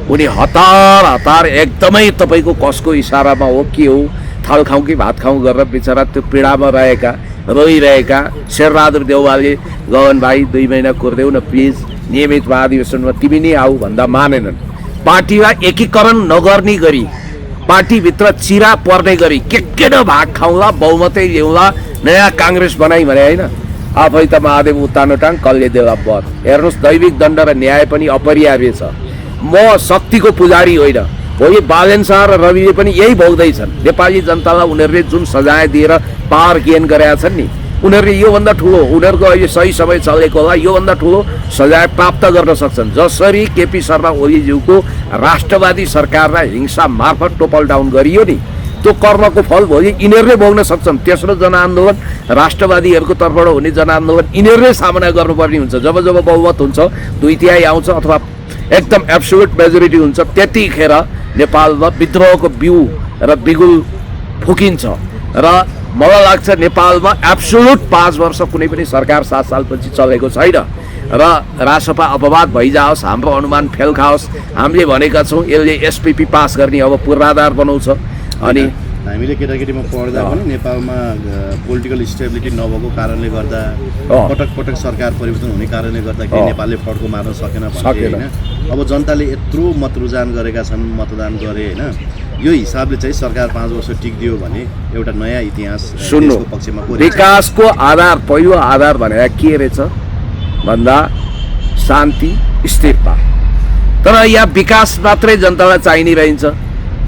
उनी हतार एकदमै तपाईँको कसको इसारामा हो के हो, थाल खाउँ कि भात खाउँ गरेर बिचरा त्यो पीडामा रहेका, रोइरहेका शेरबहादुर देउवाले गगन भाइ 2 महिना कुर्देऊ न प्लिज, नियमित महाधिवेशनमा तिमी नै आऊ भन्दा मानेनन्। पार्टीलाई एकीकरण नगर्ने गरी, पार्टीभित्र चिरा पर्ने गरी के न भाग खाउँला, बहुमतै ल्याउँला, नयाँ काङ्ग्रेस बनाइ भने होइन। आफै त महादेव उत्तानो टाङ कल्ले देला बर। हेर्नुहोस्, दैविक दण्ड र न्याय पनि अपरिहार्य छ। म शक्तिको पुजारी होइन। भोलि बालेन शाह र रविले पनि यही भोग्दैछन्। नेपाली जनतालाई उनीहरूले जुन सजाय दिएर पावर गेन गरेका छन् नि, उनीहरूले योभन्दा ठुलो, उनीहरूको अहिले सही समय चलेको होला, योभन्दा ठुलो सजाय प्राप्त गर्न सक्छन्। जसरी केपी शर्मा ओलीज्यूको राष्ट्रवादी सरकारलाई हिंसा मार्फत टोपल डाउन गरियो नि, त्यो कर्मको फल भोलि यिनीहरूले भोग्न सक्छन्। तेस्रो जनआन्दोलन राष्ट्रवादीहरूको तर्फबाट हुने जनआन्दोलन यिनीहरूले सामना गर्नुपर्ने हुन्छ। जब बहुमत हुन्छ, 2/3 आउँछ अथवा एकदम एब्सोल्युट मेजोरिटी हुन्छ, त्यतिखेर नेपालमा विद्रोहको बिउ र बिगुल फुकिन्छ। र मलाई लाग्छ नेपालमा एब्सोल्युट 5 वर्ष कुनै पनि सरकार 7 सालपछि चलेको छैन। र रासपा अपवाद भइजाओस्, हाम्रो अनुमान फेल खाओस्, हामीले भनेका छौँ यसले एसपिपी पास गर्ने अब पूर्वाधार बनाउँछ। अनि हामीले केटाकेटीमा पढ्दा पनि नेपालमा पोलिटिकल स्टेबिलिटी नभएको कारणले गर्दा, पटक सरकार परिवर्तन हुने कारणले गर्दाखेरि नेपालले फड्को मार्न सकेन होइन। अब जनताले यत्रो मत रुझान गरेका छन्, मतदान गरे होइन। यो हिसाबले चाहिँ सरकार 5 वर्ष टिक्दियो भने एउटा नयाँ इतिहास सुन्नु। विकासको आधार, पहिलो आधार भनेर के रहेछ भन्दा शान्ति, स्थिरता। तर यहाँ विकास मात्रै जनतालाई चाहिने रहन्छ,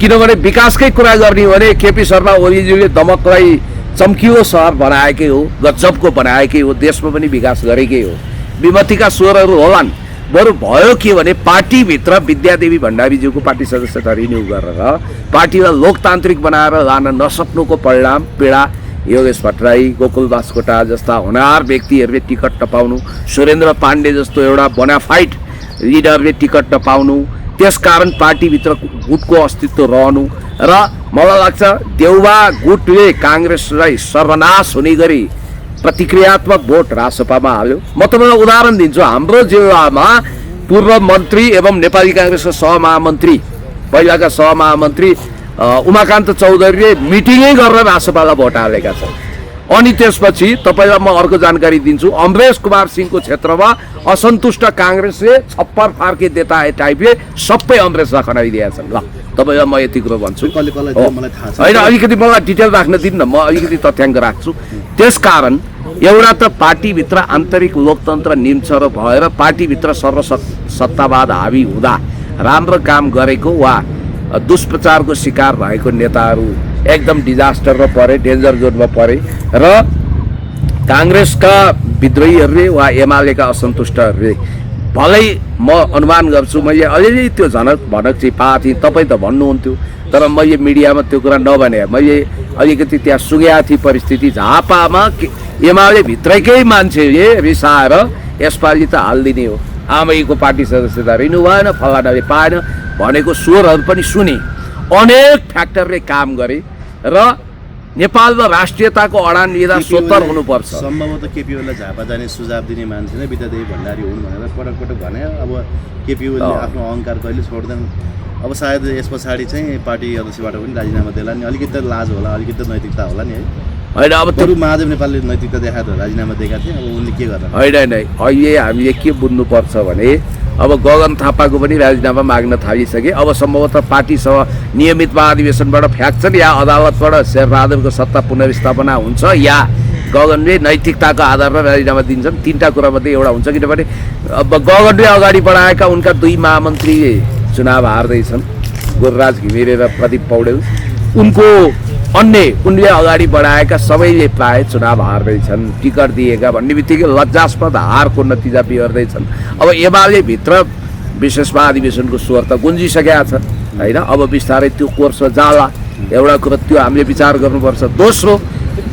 किनभने विकासकै कुरा गर्ने हो भने केपी शर्मा ओलीजीले दमकलाई चम्किलो सहर बनाएकै हो, गजबको बनाएकै हो, देशमा पनि विकास गरेकै हो। विमतिका स्वरहरू होलान्, बरु भयो के भने पार्टीभित्र विद्यादेवी भण्डारीज्यूको पार्टी सदस्यता रिन्यू गरेर पार्टीलाई लोकतान्त्रिक बनाएर लान नसक्नुको परिणाम पीडा योगेश भट्टराई, गोकुल बास्कोटा जस्ता होनहार व्यक्तिहरूले टिकट नपाउनु, सुरेन्द्र पाण्डे जस्तो एउटा बोनाफाइड लिडरले टिकट नपाउनु, त्यसकारण पार्टीभित्र गुटको अस्तित्व रहनु र मलाई लाग्छ देउबा गुटले काङ्ग्रेसलाई सर्वनाश हुने गरी प्रतिक्रियात्मक भोट रासपामा हाल्यो। म तपाईँलाई उदाहरण दिन्छु, हाम्रो जिल्लामा पूर्व मन्त्री एवं नेपाली काङ्ग्रेसका सहमहामन्त्री, पहिलाका सहमहामन्त्री उमाकान्त चौधरीले मिटिङै गरेर रासपालाई भोट हालेका छन्। अनि त्यसपछि तपाईँलाई म अर्को जानकारी दिन्छु, अमरेश कुमार सिंहको क्षेत्रमा असन्तुष्ट काङ्ग्रेसले छप्पर फार्के देता है टाइपले सबै अमरेशलाई खनाइदिएका छन्। ल तपाईँलाई म यति कुरो भन्छु, होइन अलिकति मलाई डिटेल राख्न दिनु न, म अलिकति तथ्याङ्क राख्छु। त्यसकारण एउटा त पार्टीभित्र आन्तरिक लोकतन्त्र निम्छ र भएर पार्टीभित्र सर्वसत्तावाद हावी हुँदा राम्रो काम गरेको वा दुष्प्रचारको शिकार भएको नेताहरू एकदम डिजास्टरमा परे, डेन्जर जोनमा परे र काङ्ग्रेसका विद्रोहीहरूले वा एमालेका असन्तुष्टहरूले भलै म अनुमान गर्छु, मैले अलिअलि त्यो झनक भनक चाहिँ पाएको थिएँ, तपाईँ त भन्नुहुन्थ्यो तर मैले मिडियामा त्यो कुरा नभने, मैले अलिकति त्यहाँ सुगेको थिएँ परिस्थिति। झापामा एमाले भित्रैकै मान्छेले रिसाएर यसपालि त हालिदिने हो, आमैको पार्टी सदस्यता रिन्यू भएन, फलानाले पाएन भनेको स्वरहरू पनि सुने। अनेक फ्याक्टरले काम गरे र नेपालमा राष्ट्रियताको अडान लिँदा स्वतन्त्र हुनुपर्छ। सम्भवतः केपी ओलीलाई झापा जाने सुझाव दिने मान्छे नै विद्यादेवी भण्डारी हुन् भनेर पटक पटक भने। अब केपी ओलीले आफ्नो अहङ्कार कहिले छोड्दैन। अब सायद यस पछाडि चाहिँ पार्टी अध्यक्षबाट पनि राजीनामा देला नि, अलिकति त लाज होला, अलिकति त नैतिकता होला नि है। होइन अब त्यो महादेव नेपालले नैतिकता देखाएर राजीनामा दिएका थिए, अब उनले के गर्दा होइन अहिले हामीले के बुझ्नुपर्छ भने अब गगन थापाको पनि राजीनामा माग्न थालिसके। अब सम्भवतः पार्टीसँग नियमित महाधिवेशनबाट फ्याक्छन् या अदालतबाट शेरबहादुरको सत्ता पुनर्स्थापना हुन्छ या गगनले नैतिकताको आधारमा राजीनामा दिन्छन्। तीनटा कुरामध्ये एउटा हुन्छ, किनभने अब गगनले अगाडि बढाएका उनका दुई महामन्त्री चुनाव हार्दैछन्, गुरुराज घिमिरे र प्रदीप पौडेल। उनले अगाडि बढाएका सबैले प्राय चुनाव हार्दैछन्, टिकट दिएका भन्ने बित्तिकै लज्जास्पद हारको नतिजा बिहोर्दैछन्। अब एमाले भित्र विशेष महाधिवेशनको स्वर त गुन्जिसकेका छ होइन, अब बिस्तारै त्यो कोर्स जाला, एउटा कुरो त्यो हामीले विचार गर्नुपर्छ। दोस्रो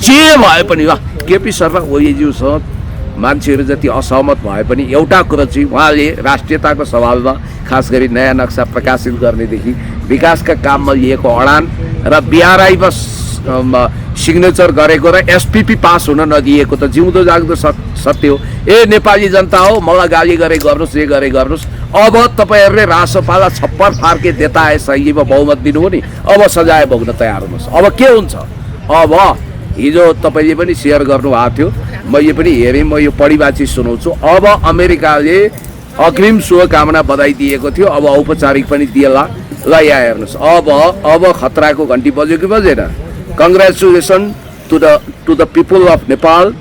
जे भए पनि केपी शर्मा ओलीज्यूसँग मान्छेहरू जति असहमत भए पनि एउटा कुरो चाहिँ उहाँले राष्ट्रियताको सवालमा खास गरी नयाँ नक्सा प्रकाशित गर्नेदेखि विकासका काममा लिएको अडान र बिआरआईमा सिग्नेचर गरेको र एसपिपी पास हुन नदिएको त जिउँदो जाग्दो सत्य हो। नेपाली जनता हो, मलाई गाली गरे गर्नुहोस्, जे गरे गर्नुहोस्। अब तपाईँहरूले रासपालाई छप्पर फार्के देता है शैलीमा बहुमत दिनुभयो नि, अब सजाय भोग्न तयार हुनुहोस्। अब के हुन्छ, अब हिजो तपाईँले पनि सेयर गर्नुभएको थियो, मैले पनि हेरेँ, म यो पढिबाची सुनाउँछु। अब अमेरिकाले अग्रिम शुभकामना बधाई दिएको थियो, अब औपचारिक पनि दिएला। ल यहाँ हेर्नुहोस्, अब खतराको घन्टी बज्यो कि बजेन। Congratulations to the people of Nepal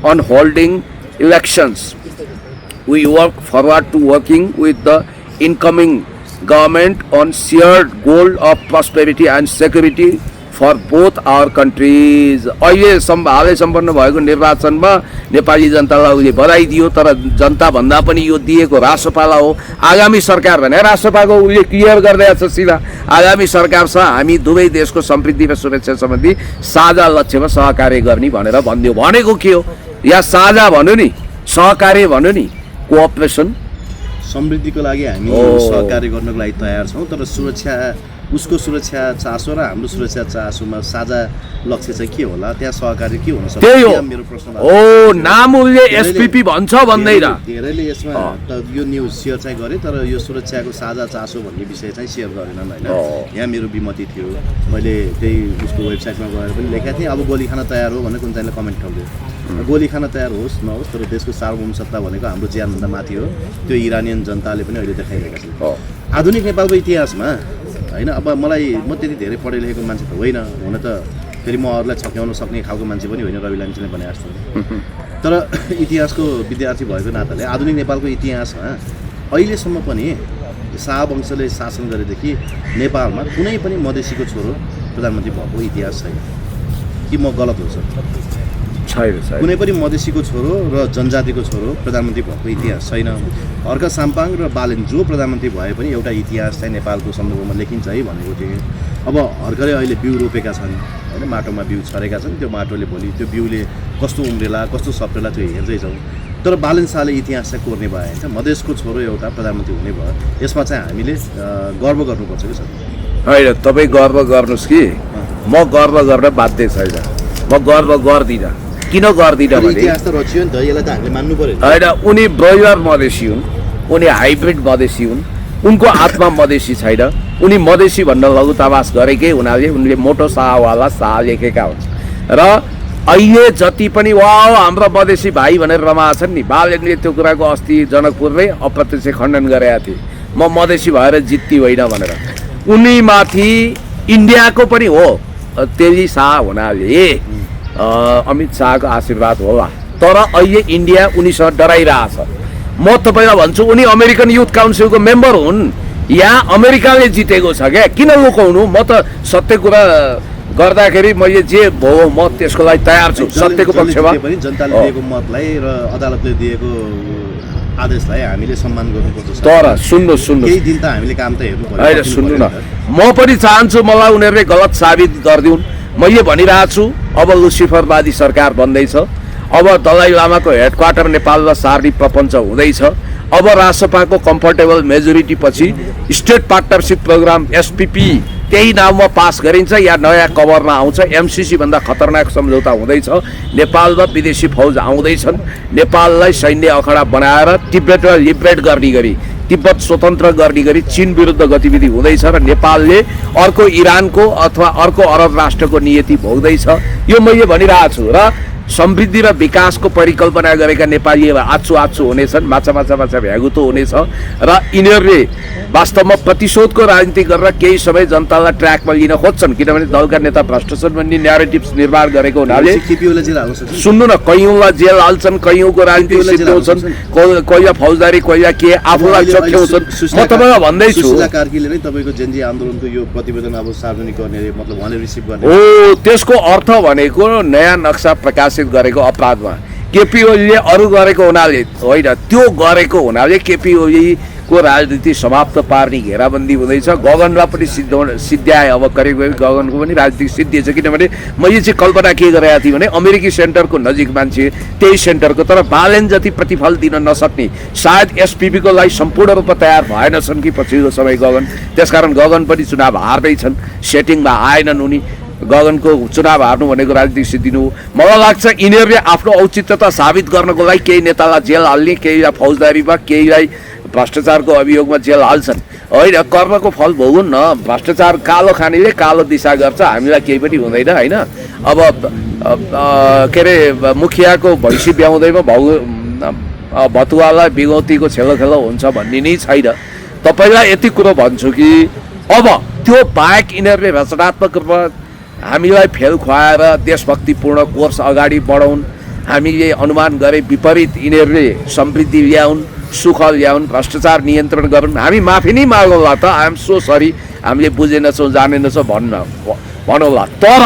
on holding elections. We work forward to working with the incoming government on shared goal of prosperity and security for both our countries. अहिले हालै सम्पन्न भएको निर्वाचनमा नेपाली जनतालाई उसले बधाई दियो, तर जनता भन्दा पनि यो दिएको रासपालाई हो। आगामी सरकार भने रासपाको उसले क्लियर गरिदिएको छ सिधा, आगामी सरकारसँग हामी दुवै देशको समृद्धि र सुरक्षा सम्बन्धी साझा लक्ष्यमा सहकार्य गर्ने भनेर भनिदियो। भनेको के हो, या साझा भन्यो नि, सहकार्य भन्यो नि, कोअपरेसन। समृद्धिको लागि हामी सहकार्य गर्नको लागि तयार छौँ, तर उसको सुरक्षा चासो र हाम्रो सुरक्षा चासोमा साझा लक्ष्य चाहिँ के होला, त्यहाँ सहकार्य के हुन सक्छ, त्यही हो मेरो प्रश्न। नाम उसले एसपीपी भन्छ भन्दैन, धेरैले यसमा त यो न्युज सेयर चाहिँ गरे, तर यो सुरक्षाको साझा चासो भन्ने विषय चाहिँ सेयर गरेनन् होइन। यहाँ मेरो विमति थियो, मैले त्यही उसको वेबसाइटमा गएर पनि लेखेको थिएँ, अब गोली खान तयार हो भनेर कुन चाहिँले कमेन्ट ठाउँथ्यो। गोली खान तयार होस् नहोस्, तर देशको सार्वभौम सत्ता भनेको हाम्रो ज्यानभन्दा माथि हो, त्यो इरानियन जनताले पनि अहिले देखाइरहेका छन्। आधुनिक नेपालको इतिहासमा होइन, अब म त्यति धेरै पढे लेखेको मान्छे त होइन, हुन त फेरि म अरूलाई छक्याउन सक्ने खालको मान्छे पनि होइन, रवि लामिछाने भने जस्तो। तर इतिहासको विद्यार्थी भएको नाताले आधुनिक नेपालको इतिहासमा अहिलेसम्म पनि शाह वंशले शासन गरेदेखि नेपालमा कुनै पनि मधेसीको छोरो प्रधानमन्त्री भएको इतिहास छैन कि म गलत हो सर? छैन। कुनै पनि मधेसीको छोरो र जनजातिको छोरो प्रधानमन्त्री भएको इतिहास छैन। हर्क साम्पाङ र बालेन जो प्रधानमन्त्री भए पनि एउटा इतिहास चाहिँ नेपालको सन्दर्भमा लेखिन्छ है भनेको थिएँ। अब हर्कले अहिले बिउ रोपेका छन् होइन, माटोमा बिउ छरेका छन्, त्यो माटोले भोलि त्यो बिउले कस्तो उम्रेला कस्तो सप्रेला त्यो हेर्दैछौँ। तर बालेन शाहले इतिहास चाहिँ कोर्ने भए होइन, मधेसको छोरो एउटा प्रधानमन्त्री हुने भयो, यसमा चाहिँ हामीले गर्व गर्नुपर्छ कि सर? होइन, तपाईँ गर्व गर्नुहोस् कि म गर्व गर्न बाध्य छैन, म गर्व गर्दिनँ। किन गर्दिनँ भने इतिहास त रचियो नि त, यसलाई त हामीले मान्नु पर्यो। होइन, उनी ब्रोइलर मधेसी हुन्, उनी हाइब्रिड मधेसी हुन्, उनको आत्मा मधेसी छैन। उनी मधेसी भन्न लघुतावास गरेकै हुनाले उनले मोटो शाहवाला शाह लेखेका हुन्। र अहिले जति पनि हाम्रो मधेसी भाइ भनेर रमाछन् नि, बालेनले त्यो कुराको अस्ति जनकपुरमै अप्रत्यक्ष खण्डन गरेका थिए, म मधेसी भएर जित्ती होइन भनेर। उनीमाथि इन्डियाको पनि हो त्यही शाह हुनाले अमित शाहको आशीर्वाद होला। तर अहिले इन्डिया उनीसँग डराइरहेछ। म तपाईँलाई भन्छु, उनी अमेरिकन युथ काउन्सिलको मेम्बर हुन्, यहाँ अमेरिकाले जितेको छ क्या, किन लुकाउनु? म त सत्य कुरा गर्दाखेरि मैले जे भयो म त्यसको लागि तयार छु, सत्यको पक्षमा। जनताले दिएको मतलाई र अदालतले दिएको आदेशलाई हामीले सम्मान गर्नुपर्छ। तर सुन्नुहोस् केही दिन त हामीले काम त हेर्नु पर्यो। होइन सुन्नु न, म पनि चाहन्छु मलाई उनीहरूले गलत साबित गरिदिउन्। मैले भनिरहेको छु, अब लुसिफरवादी सरकार बन्दैछ, अब दलाई लामाको हेडक्वार्टर नेपालमा सार्ने प्रपञ्च हुँदैछ। अब रासपाको कम्फर्टेबल मेजोरिटी पछि स्टेट पार्टनरसिप प्रोग्राम एसपिपी त्यही नाममा पास गरिन्छ या नयाँ कभरमा आउँछ। एमसिसी भन्दा खतरनाक सम्झौता हुँदैछ। नेपालमा विदेशी फौज आउँदैछन्, नेपाललाई सैन्य अखडा बनाएर तिब्बतलाई लिबरेट गर्ने गरी, तिब्बत स्वतन्त्र गर्ने गरी चीन विरुद्ध गतिविधि हुँदैछ र नेपालले अर्को इरानको अथवा अर्को अरब राष्ट्रको नियति भोग्दैछ। यो मैले भनिरहेको छु। र समृद्धि र विकासको परिकल्पना गरेका नेपाली आछु हुनेछन्, माछा भ्यागुतो हुनेछ। र यिनीहरूले वास्तवमा प्रतिशोधको राजनीति गरेर केही समय जनतालाई ट्र्याकमा लिन खोज्छन्, किनभने दलका नेता भ्रष्ट छन् भन्ने न्यारेटिभ्स निर्माण गरेको हुनाले। सुन्नु न, कैयौँलाई जेल हाल्छन्, कैयौँको राजनीति सिद्ध्याउँछन्, कोही फौजदारी कोही के आफूलाई चख्याउँछन्। म तपाईँलाई भन्दैछु, सुशीला कार्कीले नै तपाईँको जेनजी आन्दोलनको यो प्रतिवेदन अब सार्वजनिक गर्ने मतलब उहाँले रिसिभ गर्ने हो। त्यसको अर्थ भनेको नयाँ नक्सा प्रकाशित गरेको अपराधमा केपी ओलीले अरू गरेको हुनाले होइन, त्यो गरेको हुनाले केपी ओलीको राजनीति समाप्त पार्ने घेराबन्दी हुँदैछ। गगनलाई पनि सिद्ध्याए, अब करिब गगनको पनि राजनीतिक सिद्धिएछ। किनभने मैले चाहिँ कल्पना के गरेका थिएँ भने अमेरिकी सेन्टरको नजिक मान्छे त्यही सेन्टरको, तर बालेन जति प्रतिफल दिन नसक्ने, सायद एसपिपीको लागि सम्पूर्ण रूपमा तयार भएनछन् कि पछिल्लो समय गगन। त्यसकारण गगन पनि चुनाव हार्दैछन्, सेटिङमा आएनन् उनी। गगनको चुनाव हार्नु भनेको राजनीतिक सिद्धि हो। मलाई लाग्छ यिनीहरूले आफ्नो औचित्यता साबित गर्नको लागि केही नेतालाई जेल हाल्ने, केहीलाई फौजदारीमा, केहीलाई भ्रष्टाचारको अभियोगमा जेल हाल्छन्। होइन, कर्मको फल भोगुन् न। भ्रष्टाचार कालो खानेले कालो दिशा गर्छ, हामीलाई केही पनि हुँदैन। होइन, अब के अरे मुखियाको भैँसी ब्याउँदैमा भतुवालाई बिगौतीको खेलो हुन्छ भन्ने नै छैन। तपाईँलाई यति कुरो भन्छु कि अब त्यो बाहेक यिनीहरूले रचनात्मक रूपमा हामीलाई फेल खुवाएर देशभक्तिपूर्ण कोर्स अगाडि बढाउन्, हामीले अनुमान गरे विपरीत यिनीहरूले समृद्धि ल्याउन्, सुख ल्याउन्, भ्रष्टाचार नियन्त्रण गरून्, हामी माफी नै मागौँला त, आइ एम सो सरी, हामीले बुझेनछौँ जानेनछौँ भनौँला। तर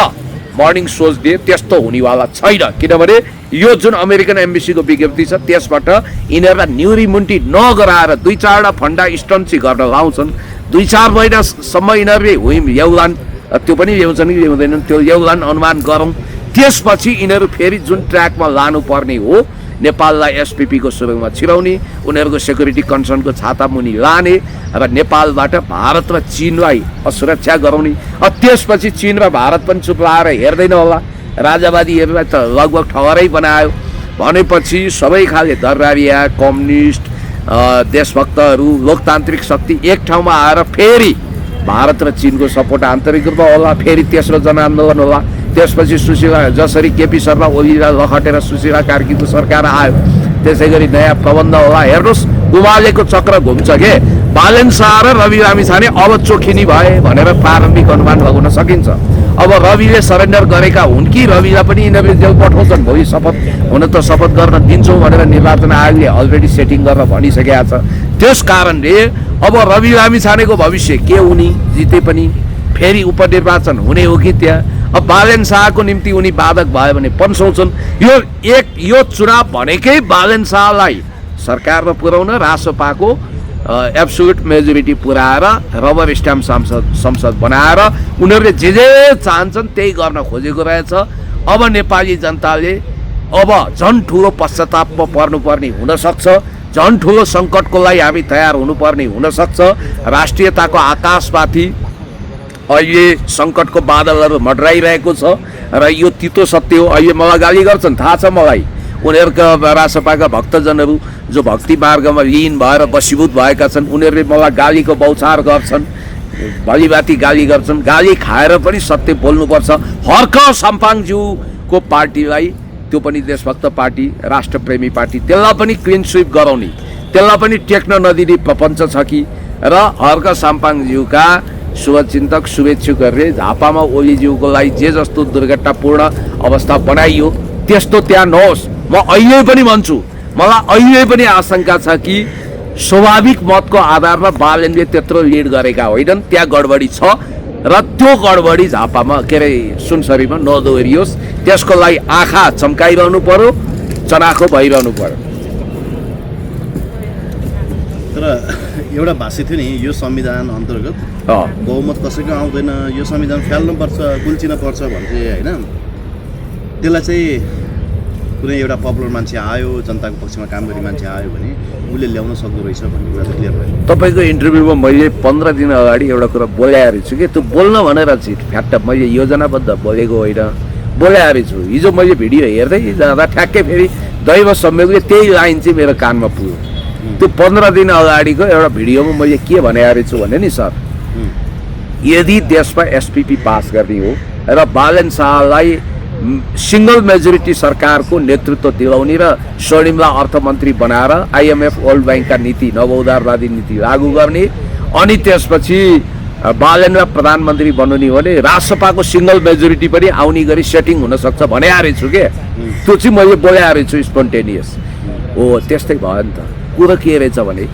मर्निङ सोच दिए त्यस्तो हुनेवाला छैन। किनभने यो जुन अमेरिकन एम्बेसीको विज्ञप्ति छ त्यसबाट यिनीहरूलाई न्युरीमुन्टी नगराएर 2-4वटा फन्डा स्टन्ट गर्न लाउँछन्। 2-4 महिनासम्म यिनीहरूले ल्याउलान्, त्यो पनि ल्याउँछन् कि ल्याउँदैनन् त्यो ल्याउलान्, अनुमान गरौँ। त्यसपछि यिनीहरू फेरि जुन ट्र्याकमा लानुपर्ने हो, नेपाललाई एसपिपीको सुरुङमा छिराउने, उनीहरूको सेक्युरिटी कन्सर्नको छाता मुनि लाने र नेपालबाट भारत र चीनलाई असुरक्षा गराउने। त्यसपछि चीन र भारत पनि चुप लाएर हेर्दैन होला। राजावादीहरूलाई त लगभग ठहरै बनायो भनेपछि सबै खाले दर्रारिया, कम्युनिस्ट, देशभक्तहरू, लोकतान्त्रिक शक्ति एक ठाउँमा आएर फेरि भारत र चीनको सपोर्ट आन्तरिक रूपमा होला, फेरि तेस्रो जनआन्दोलन होला। त्यसपछि सुशीला जसरी केपी शर्मा ओलीलाई लखटेर सुशीला कार्कीको सरकार आयो, त्यसै गरी नयाँ प्रबन्ध होला। हेर्नुहोस्, उमालेको चक्र घुम्छ के। बालेन शाह र रवि लामिछाने अब चोखिनी भए भनेर प्रारम्भिक अनुमान लगाउन सकिन्छ। अब रविले सरेन्डर गरेका हुन् कि रविलाई पनि यिनीहरूले जेल पठाउँछन् भोलि शपथ हुन त शपथ गर्न दिन्छौँ भनेर निर्वाचन आयोगले अलरेडी सेटिङ गरेर भनिसकेका छ। त्यस कारणले अब रवि लामिछानेको भविष्य के हुने, जिते पनि फेरि उपनिर्वाचन हुने हो कि त्यहाँ अब बालेन शाहको निम्ति उनी बाधक भयो भने पन्साउँछन्। यो चुनाव भनेकै बालेन शाहलाई सरकारमा पुर्याउन, रासपाको एब्सोल्युट मेजोरिटी पुर्याएर रबर स्ट्याम्प संसद बनाएर उनीहरूले जे चाहन्छन् त्यही गर्न खोजेको रहेछ। अब नेपाली जनताले अब झन् ठुलो पश्चातापमा पर्नुपर्ने हुनसक्छ, झन् ठुलो सङ्कटको लागि हामी तयार हुनुपर्ने हुनसक्छ। राष्ट्रियताको आकाशमाथि अहिले सङ्कटको बादलहरू मड्राइरहेको छ र यो तितो सत्य हो। अहिले मलाई गाली गर्छन्, थाहा छ मलाई, उनीहरूका रासपाका भक्तजनहरू जो भक्ति मार्गमा लिन भएर बसीभूत भएका छन् उनीहरूले मलाई गालीको बौछार गर्छन्, भलिभाती गाली गर्छन्। गाली खाएर पनि सत्य बोल्नुपर्छ। हर्क साम्पाङज्यूको पार्टीलाई, त्यो पनि देशभक्त पार्टी, राष्ट्रप्रेमी पार्टी, त्यसलाई पनि क्लिन स्विप गराउने, त्यसलाई पनि टेक्न नदिने प्रपञ्च छ कि? र हर्क साम्पाङज्यूका शुभचिन्तक शुभेच्छुकहरूले झापामा ओलीज्यूको लागि जे जस्तो दुर्घटनापूर्ण अवस्था बनाइयो त्यस्तो त्यहाँ नहोस्। म अहिले पनि भन्छु, मलाई अहिले पनि आशंका छ कि स्वाभाविक मतको आधारमा बालेनले त्यत्रो लिड गरेका होइनन्, त्यहाँ गडबडी छ र त्यो गडबडी झापामा के अरे सुनसरीमा नदोहोरियोस्। त्यसको लागि आँखा चम्काइरहनु पर्यो, चनाखो भइरहनु पर्यो। तर एउटा भाष्य थियो नि, यो संविधान अन्तर्गत बहुमत कसैको आउँदैन, यो संविधान फ्याल्नुपर्छ, कुल्चिनुपर्छ भन्थे होइन। त्यसलाई चाहिँ कुनै एउटा पपुलर मान्छे आयो, जनताको पक्षमा काम गर्ने मान्छे आयो भने उसले ल्याउन सक्दो रहेछ भन्ने कुरा चाहिँ क्लियर भयो। तपाईँको इन्टरभ्यूमा मैले 15 दिन अगाडि एउटा कुरा बोलाएको छु कि त्यो बोल्न भनेर चाहिँ फ्याट्ट मैले योजनाबद्ध बोलेको होइन, बोलाएको छु। हिजो मैले भिडियो हेर्दै जाँदा ठ्याक्कै फेरि दैव संयोगले त्यही लाइन चाहिँ मेरो कानमा पुग्यो। त्यो 15 दिन अगाडिको एउटा भिडियोमा मैले के भनेको छु भने नि सर, यदि देशमा एसपिपी पास गर्ने हो र बालेन शाहलाई सिंगल मेजोरिटी सरकारको नेतृत्व दिलाउने र स्वर्णिमलाई अर्थमन्त्री बनाएर आइएमएफ वर्ल्ड ब्याङ्कका नीति, नवउदारवादी नीति लागू गर्ने, अनि त्यसपछि बालेनलाई प्रधानमन्त्री बनाउने हो भने राष्ट्रपाको सिंगल मेजोरिटी पनि आउने गरी सेटिङ हुनसक्छ भनेको छु के। त्यो चाहिँ मैले बोलाएको छु स्पोन्टेनियस हो। त्यस्तै भयो नि त। कुरो के रहेछ भने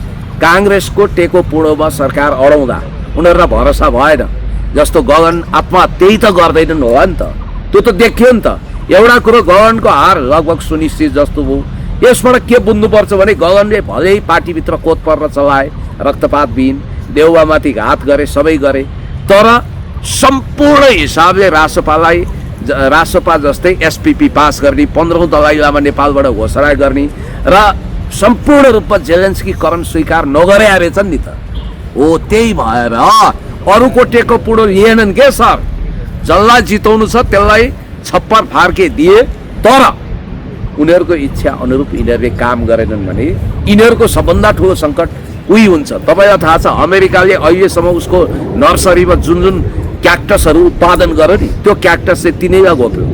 काङ्ग्रेसको टेको पुडोमा सरकार अडाउँदा उनीहरूलाई भरोसा भएन, जस्तो गगन आत्मा त्यही त गर्दैनन् होला नि त। त्यो त देखियो नि त। एउटा कुरो गगनको हार लगभग सुनिश्चित जस्तो भयो। यसबाट के बुझ्नुपर्छ भने गगनले भलै पार्टीभित्र कोत पर्न चलाए, रक्तपातविहीन देउवामाथि घात गरे, सबै गरे, तर सम्पूर्ण हिसाबले रासपा जस्तै एसपिपी पास गर्ने, 15औं दलाइ लामा नेपालबाट घोषणा गर्ने र सम्पूर्ण रूपमा जेलेन्स्कीकरण स्वीकार नगरे रहेछन् नि त। हो त्यही भएर अरूको टेको पुडो लिएनन् के सर। जसलाई जिताउनु छ त्यसलाई छप्पर फार्के दिए, तर उनीहरूको इच्छा अनुरूप यिनीहरूले काम गरेनन् भने यिनीहरूको सबभन्दा ठुलो सङ्कट उही हुन्छ। तपाईँलाई थाहा छ अमेरिकाले अहिलेसम्म उसको नर्सरीमा जुन क्याक्टसहरू उत्पादन गर्यो नि, त्यो क्याक्टस चाहिँ तिनैलाई गोप्यो।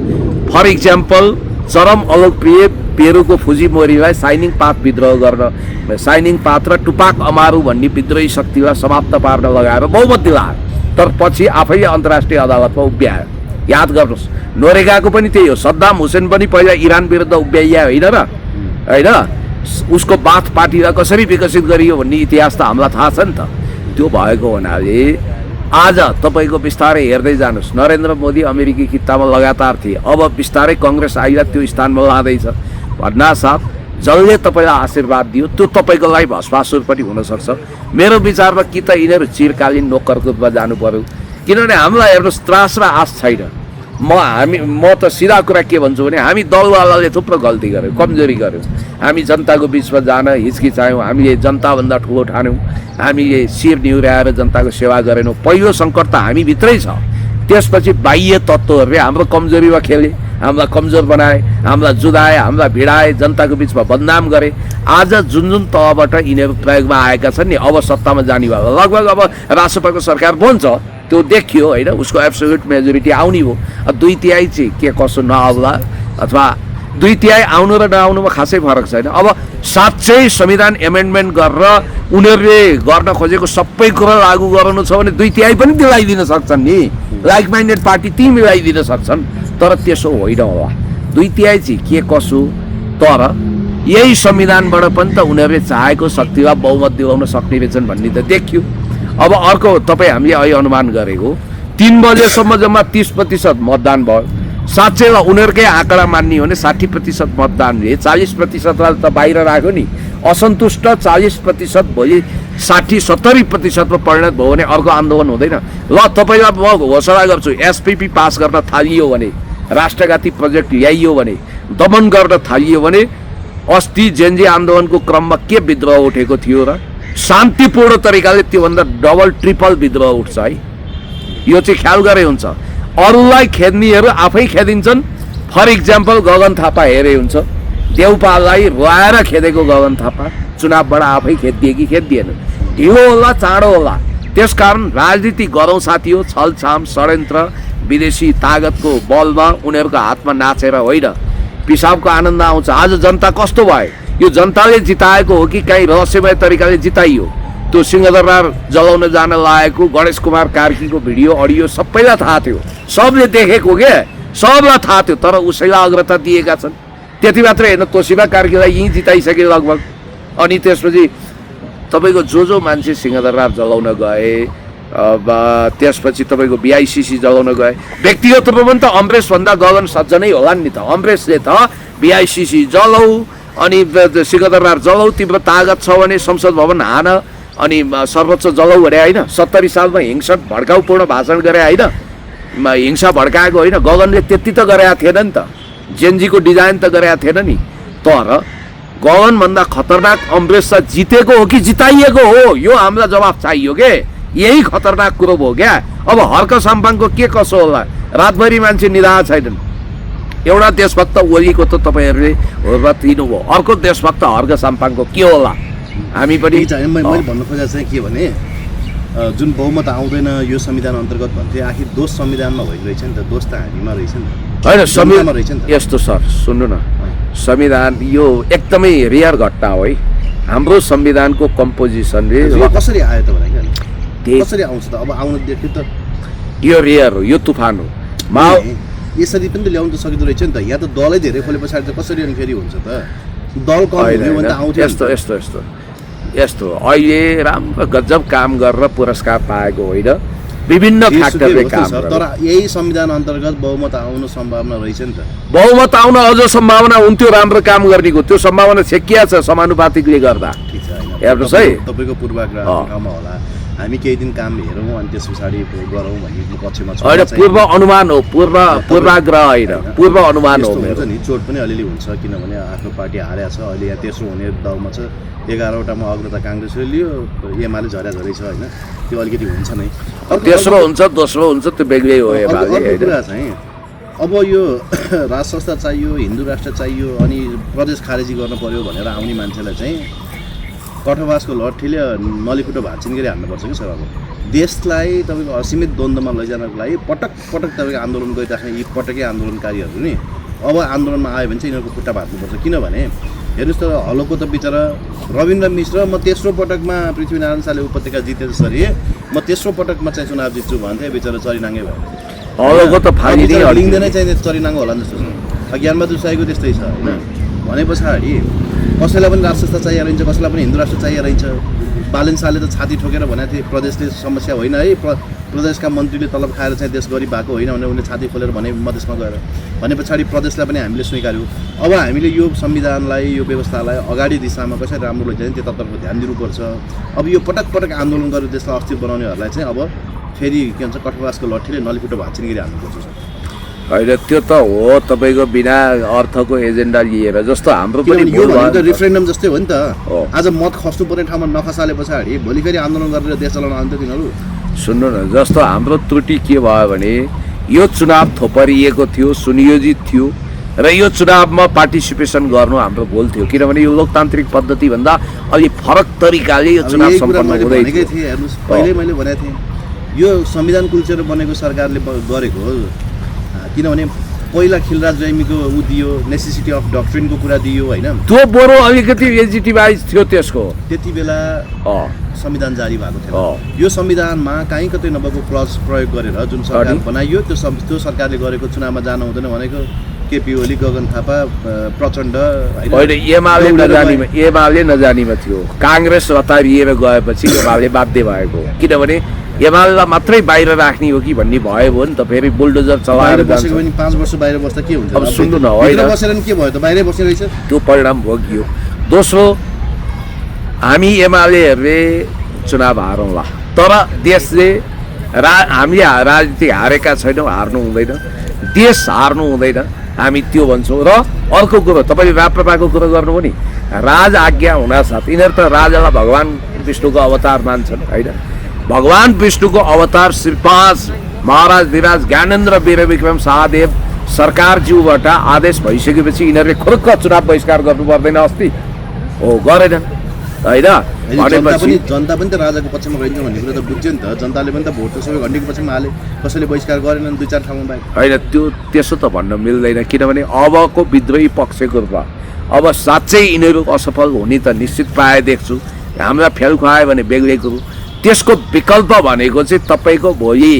फर इक्जाम्पल चरम अलोकप्रिय पेरुको फुजिमोरीलाई साइनिङ पात विद्रोह गर्न, साइनिङ पात र टुपाक अमारू भन्ने विद्रोही शक्तिलाई समाप्त पार्न लगाएर बहुमत दिलायो, तर पछि आफैले अन्तर्राष्ट्रिय अदालतमा उभ्यायो। याद गर्नुहोस्, नोरेगाको पनि त्यही हो। सद्दाम हुसेन पनि पहिला इरान विरुद्ध उभ्याइया होइन र, होइन? उसको बाथ पार्टीलाई कसरी विकसित गरियो भन्ने इतिहास त हामीलाई थाहा छ नि त। त्यो भएको हुनाले आज तपाईँको बिस्तारै हेर्दै जानुहोस्, नरेन्द्र मोदी अमेरिकी खित्तामा लगातार थिए, अब बिस्तारै कङ्ग्रेस आइला त्यो स्थानमा लाँदैछ भन्नासाथ जसले तपाईँलाई आशीर्वाद दियो त्यो तपाईँको लागि भस्मासुर पनि हुनसक्छ। मेरो विचारमा कि त यिनीहरू चिरकालीन नोकरको रूपमा जानु पर्यो, किनभने हामीलाई हेर्नुहोस् त्रास र आश छैन। म त सिधा कुरा के भन्छु भने हामी दलवालाले थुप्रो गल्ती गर्यौँ, कमजोरी गर्यौँ। हामी जनताको बिचमा जान हिचकिचायौँ, हामीले जनताभन्दा ठुलो ठान्यौँ, हामीले शिर निहुर्याएर जनताको सेवा गरेनौँ। पहिलो सङ्कट त हामीभित्रै छ। त्यसपछि बाह्य तत्त्वहरूले हाम्रो कमजोरीमा खेले, हामीलाई कमजोर बनाए, हामीलाई जुदाए, हामीलाई भिडाए, जनताको बिचमा बदनाम गरे। आज जुन तहबाट यिनीहरू प्रयोगमा आएका छन् नि, अब सत्तामा जाने भयो, लगभग अब राष्ट्रपतिको सरकार बन्छ, त्यो देखियो होइन। उसको एब्सोल्युट मेजोरिटी आउने हो। 2/3 चाहिँ के कसो नआउला, अथवा 2/3 आउनु र नआउनुमा खासै फरक छैन। अब साँच्चै संविधान एमेन्डमेन्ट गरेर उनीहरूले गर्न खोजेको सबै कुरा लागू गराउनु छ भने 2/3 पनि दिलाइदिन सक्छन् नि, लाइक माइन्डेड पार्टी ती मिलाइदिन सक्छन्। तर त्यसो होइन होला। 2/3 चाहिँ के कसो, तर यही संविधानबाट पनि त उनीहरूले चाहेको शक्तिमा बहुमत दिलाउन सक्ने रहेछन् भन्ने त देखियो। अब अर्को तपाईँ हामीले अहिले अनुमान गरेको 3 बजेसम्म जम्मा 30% मतदान भयो। साँच्चैमा उनीहरूकै आँकडा मान्ने हो भने 60% मतदान भए 40%लाई त बाहिर राख्यो नि। असन्तुष्ट 40% भोलि 60-70%मा परिणत भयो भने अर्को आन्दोलन हुँदैन। ल तपाईँलाई म घोषणा गर्छु, एसपिपी पास गर्न थालियो भने, राष्ट्रघाती प्रोजेक्ट ल्याइयो भने, दमन गर्न थालियो भने, अस्ति जेनजी आन्दोलनको क्रममा के विद्रोह उठेको थियो र? शान्तिपूर्ण तरिकाले त्योभन्दा डबल ट्रिपल विद्रोह उठ्छ है। यो चाहिँ ख्याल गरे हुन्छ। अरूलाई खेद्नेहरू आफै खेदिन्छन्। फर इक्जाम्पल गगन थापा हेरे हुन्छ, देउपाललाई रोएर खेदेको गगन थापा चुनावबाट आफै खेदिए कि खेदिएन? ढिलो होला चाँडो होला। त्यसकारण राजनीति गरौँ साथी हो, छलछाम षड्यन्त्र विदेशी तागतको बलमा उनीहरूको हातमा नाचेर होइन। पिसाबको आनन्द आउँछ। आज जनता कस्तो भयो? यो जनताले जिताएको हो कि कहीँ रहस्यमय तरिकाले जिताइयो? त्यो सिंहदरबार जलाउन जान लागेको गणेश कुमार कार्कीको भिडियो अडियो सबैलाई थाहा थियो, सबले देखेको के, सबलाई थाहा थियो। तर उसैलाई अग्रता दिएका छन्। त्यति मात्रै होइन, तोसिबा कार्कीलाई यहीँ जिताइसके लगभग। अनि त्यसपछि तपाईँको जो मान्छे सिंहदरबार जलाउन गए, त्यसपछि तपाईँको बीआईसीसी जलाउन गए, व्यक्तिगत रूपमा पनि त अमरेशभन्दा गगन सज्जनै होला नि त। अमरेशले त बीआईसीसी जलाऊ अनि सिंहदरबार जलाऊ, तिम्रो तागत छ भने संसद भवन हान अनि सर्वोच्च जलाऊ भने होइन। 70 सालमा हिंसक भड्काउपूर्ण भाषण गरे होइन, हिंसा भड्काएको होइन। गगनले त्यति त गरेका थिएन नि त, जेनजीको डिजाइन त गरेका थिएन नि। तर गगनभन्दा खतरनाक अमरेश जितेको हो कि जिताइएको हो, यो हामीलाई जवाफ चाहियो के। यही खतरनाक कुरो भयो क्या। अब हर्क साम्पाङको के कसो होला? रातभरि मान्छे निराहा छैनन्। एउटा देशभक्त ओलीको त तपाईँहरूले हुर्बत दिनुभयो, अर्को देशभक्त हर्क साम्पाङको के होला? हामी पनि मैले भन्नु खोजेको चाहिँ के भने जुन बहुमत आउँदैन यो संविधान अन्तर्गत भन्थे, आखिर दोष संविधानमा भइरहेछ नि त, दोष त हामीमा रहेछ नि होइन। संविधानमा रहेछ नि त। यस्तो सर सुन्नु न, संविधान यो एकदमै रेयर घटना हो है। हाम्रो संविधानको कम्पोजिसनले कसरी आयो त भने कसरी आउँछ त? अब आउनु देख्यो त, यो रेयर हो, यो तुफान हो। यसरी पनि त ल्याउनु त सकिँदो रहेछ नि त। यहाँ त दलै धेरै खोले पछाडि त कसरी अनि फेरि हुन्छ त? दल कम हुने भने त आउँथ्यो। यस्तो अहिले राम्रो गजब काम गरेर पुरस्कार पाएको होइन, विभिन्न फ्याक्टरले काम गरेर। तर यही संविधान अन्तर्गत बहुमत आउनु सम्भावना रहेछ नि त। बहुमत आउन अझ सम्भावना हुन्थ्यो राम्रो काम गर्नेको, त्यो सम्भावना छेकिया छ समानुपातिकले गर्दा। ठिक छ, हेर्नुहोस् है, तपाईँको पूर्वाग्रहमा होला हामी केही दिन काम हेरौँ अनि त्यस पछाडि गरौँ भन्ने पक्षमा छ होइन। पूर्व अनुमान हो, पूर्वाग्रह होइन, पूर्व अनुमान हो। हुन्छ नि, चोट पनि अलिअलि हुन्छ किनभने आफ्नो पार्टी हारेको छ, अहिले यहाँ तेस्रो हुने दलमा छ। 11वटामा अग्रता काङ्ग्रेसले लियो, एमाले झऱ्याझरै छ होइन, त्यो अलिकति हुन्छ नै। तेस्रो हुन्छ दोस्रो हुन्छ त्यो बेग्लै हो। कुरा चाहिँ अब यो राज संस्था चाहियो, हिन्दू राष्ट्र चाहियो अनि प्रदेश खारेजी गर्नु पर्यो भनेर आउने मान्छेलाई चाहिँ कठोबासको लट्ठीले नलीफुटो भाँचिन गरी हान्नुपर्छ कि सर। अब देशलाई तपाईँको असीमित द्वन्द्वमा लैजानको लागि पटक पटक तपाईँको आन्दोलन गरिराख्ने यी पटकै आन्दोलनकारीहरू नि अब आन्दोलनमा आयो भने चाहिँ यिनीहरूको खुट्टा भाँच्नुपर्छ। किनभने हेर्नुहोस् त, हलोको त बिचरा रविन्द्र मिश्र म तेस्रो पटकमा पृथ्वीनारायण शाहले उपत्यका जिते जसरी म तेस्रो पटकमा चाहिँ चुनाव जित्छु भन्थे, बिचरा चरिनाङ्गै भयो। हलोको त लिँदैनै चाहिँ चरिनाङ्गो होला नि जस्तो छ। ज्ञानबहादुर शाहीको त्यस्तै छ होइन। भने पछाडि कसैलाई पनि राज संस्था चाहिएको रहन्छ, कसैलाई पनि हिन्दू राष्ट्र चाहिएको रहन्छ। बालेन शाहले त छाती ठोकेर भनेको थिए प्रदेशले समस्या होइन है, प्रदेशका मन्त्रीले तलब खाएर चाहिँ देश गरी भएको होइन भने उनले छाती खोलेर भने मधेसमा गएर भने पछाडि प्रदेशलाई पनि हामीले स्वीकार्यौँ। अब हामीले यो संविधानलाई यो व्यवस्थालाई अगाडि दिशामा कसरी राम्रो लैजाने त्यतातर्फ ध्यान दिनुपर्छ। अब यो पटक पटक आन्दोलन गरेर देशलाई अस्थिर बनाउनेहरूलाई चाहिँ अब फेरि के भन्छ कठोबासको लट्ठीले नलीफुटो भाँचिन गरी हाल्नुपर्छ सर। होइन त्यो त हो, तपाईँको बिना अर्थको एजेन्डा लिएर जस्तो हाम्रो पनि यो भनेको रिफरेन्डम जस्तै हो नि त। आज मत खस्नु पर्ने ठाउँमा नखसाले पछाडि भोलि फेरि आन्दोलन गरेर देश चलाउन आउँथ्यो तिनीहरू। सुन्नु न, जस्तो हाम्रो त्रुटि के भयो भने यो चुनाव थोपरिएको थियो, सुनियोजित थियो र यो चुनावमा पार्टिसिपेसन गर्नु हाम्रो भुल थियो। किनभने यो लोकतान्त्रिक पद्धतिभन्दा अलि फरक तरिकाले यो चुनाव सम्पन्न हुँदै थियो। हेर्नुहोस्, पहिले मैले भनेको थिएँ यो संविधान कुल्चेर बनेको सरकारले गरेको हो। किनभने पहिला खिलराज रैमीको ऊ दियो, नेसेसिटी अफ डक्ट्रिनको कुरा दियो होइन, त्यो बरु अलिकति लेजिटिमाइज थियो त्यसको। त्यति बेला संविधान जारी भएको थियो। यो संविधानमा कहीँ कतै नभएको क्लज प्रयोग गरेर जुन सरकार बनाइयो त्यो सरकारले गरेको चुनावमा जानु हुँदैन भनेको केपी ओली, गगन थापा, प्रचण्ड होइन, एमाले नजानीमा थियो। काङ्ग्रेस हतारिएर गएपछि एमाले बाध्य भएको हो, किनभने एमालेलाई मात्रै बाहिर राख्ने हो कि भन्ने भयो नि त, फेरि बुलडोजर चलाएर जान्छ। 5 वर्ष बाहिर बस्दा के हुन्छ? अब सुन्नु न, होइन बसेर के भयो त, बाहिरै बस्ने रहेछ। त्यो परिणाम भोगियो। दोस्रो, हामी एमालेहरूले चुनाव हारौँला, तर देशले हामीले राजनीति हारेका छैनौँ, हार्नु हुँदैन, देश हार्नु हुँदैन, हामी त्यो भन्छौँ। र अर्को कुरो, तपाईँले राप्रपाको कुरो गर्नुभयो नि, राज आज्ञा हुनासाथ यिनीहरू त राजालाई भगवान् विष्णुको अवतार मान्छन् होइन। भगवान् विष्णुको अवतार श्री 5 महाराज धिराज ज्ञानेन्द्र वीरविक्रम शाहदेव सरकारज्यूबाट आदेश भइसकेपछि यिनीहरूले खुर्क चुनाव बहिष्कार गर्नु पर्दैन अस्ति? हो, गरेनन् होइन। जनता पनि त राजाको पक्षमा गइन्छ भन्ने कुरा त बुझ्यो नि त। जनताले पनि त भोट त सबै घन्टीको पक्षमा हाले, कसैले बहिष्कार गरेनन् 2-4 ठाउँमा बाहेक। होइन, त्यो त्यसो त भन्न मिल्दैन, किनभने अबको विद्रोही पक्षको रूपमा अब साँच्चै यिनीहरू असफल हुने त निश्चित प्राय देख्छु। हामीलाई फेल खुवायो भने बेग्लै कुरो। त्यसको विकल्प भनेको चाहिँ तपाईँको भोलि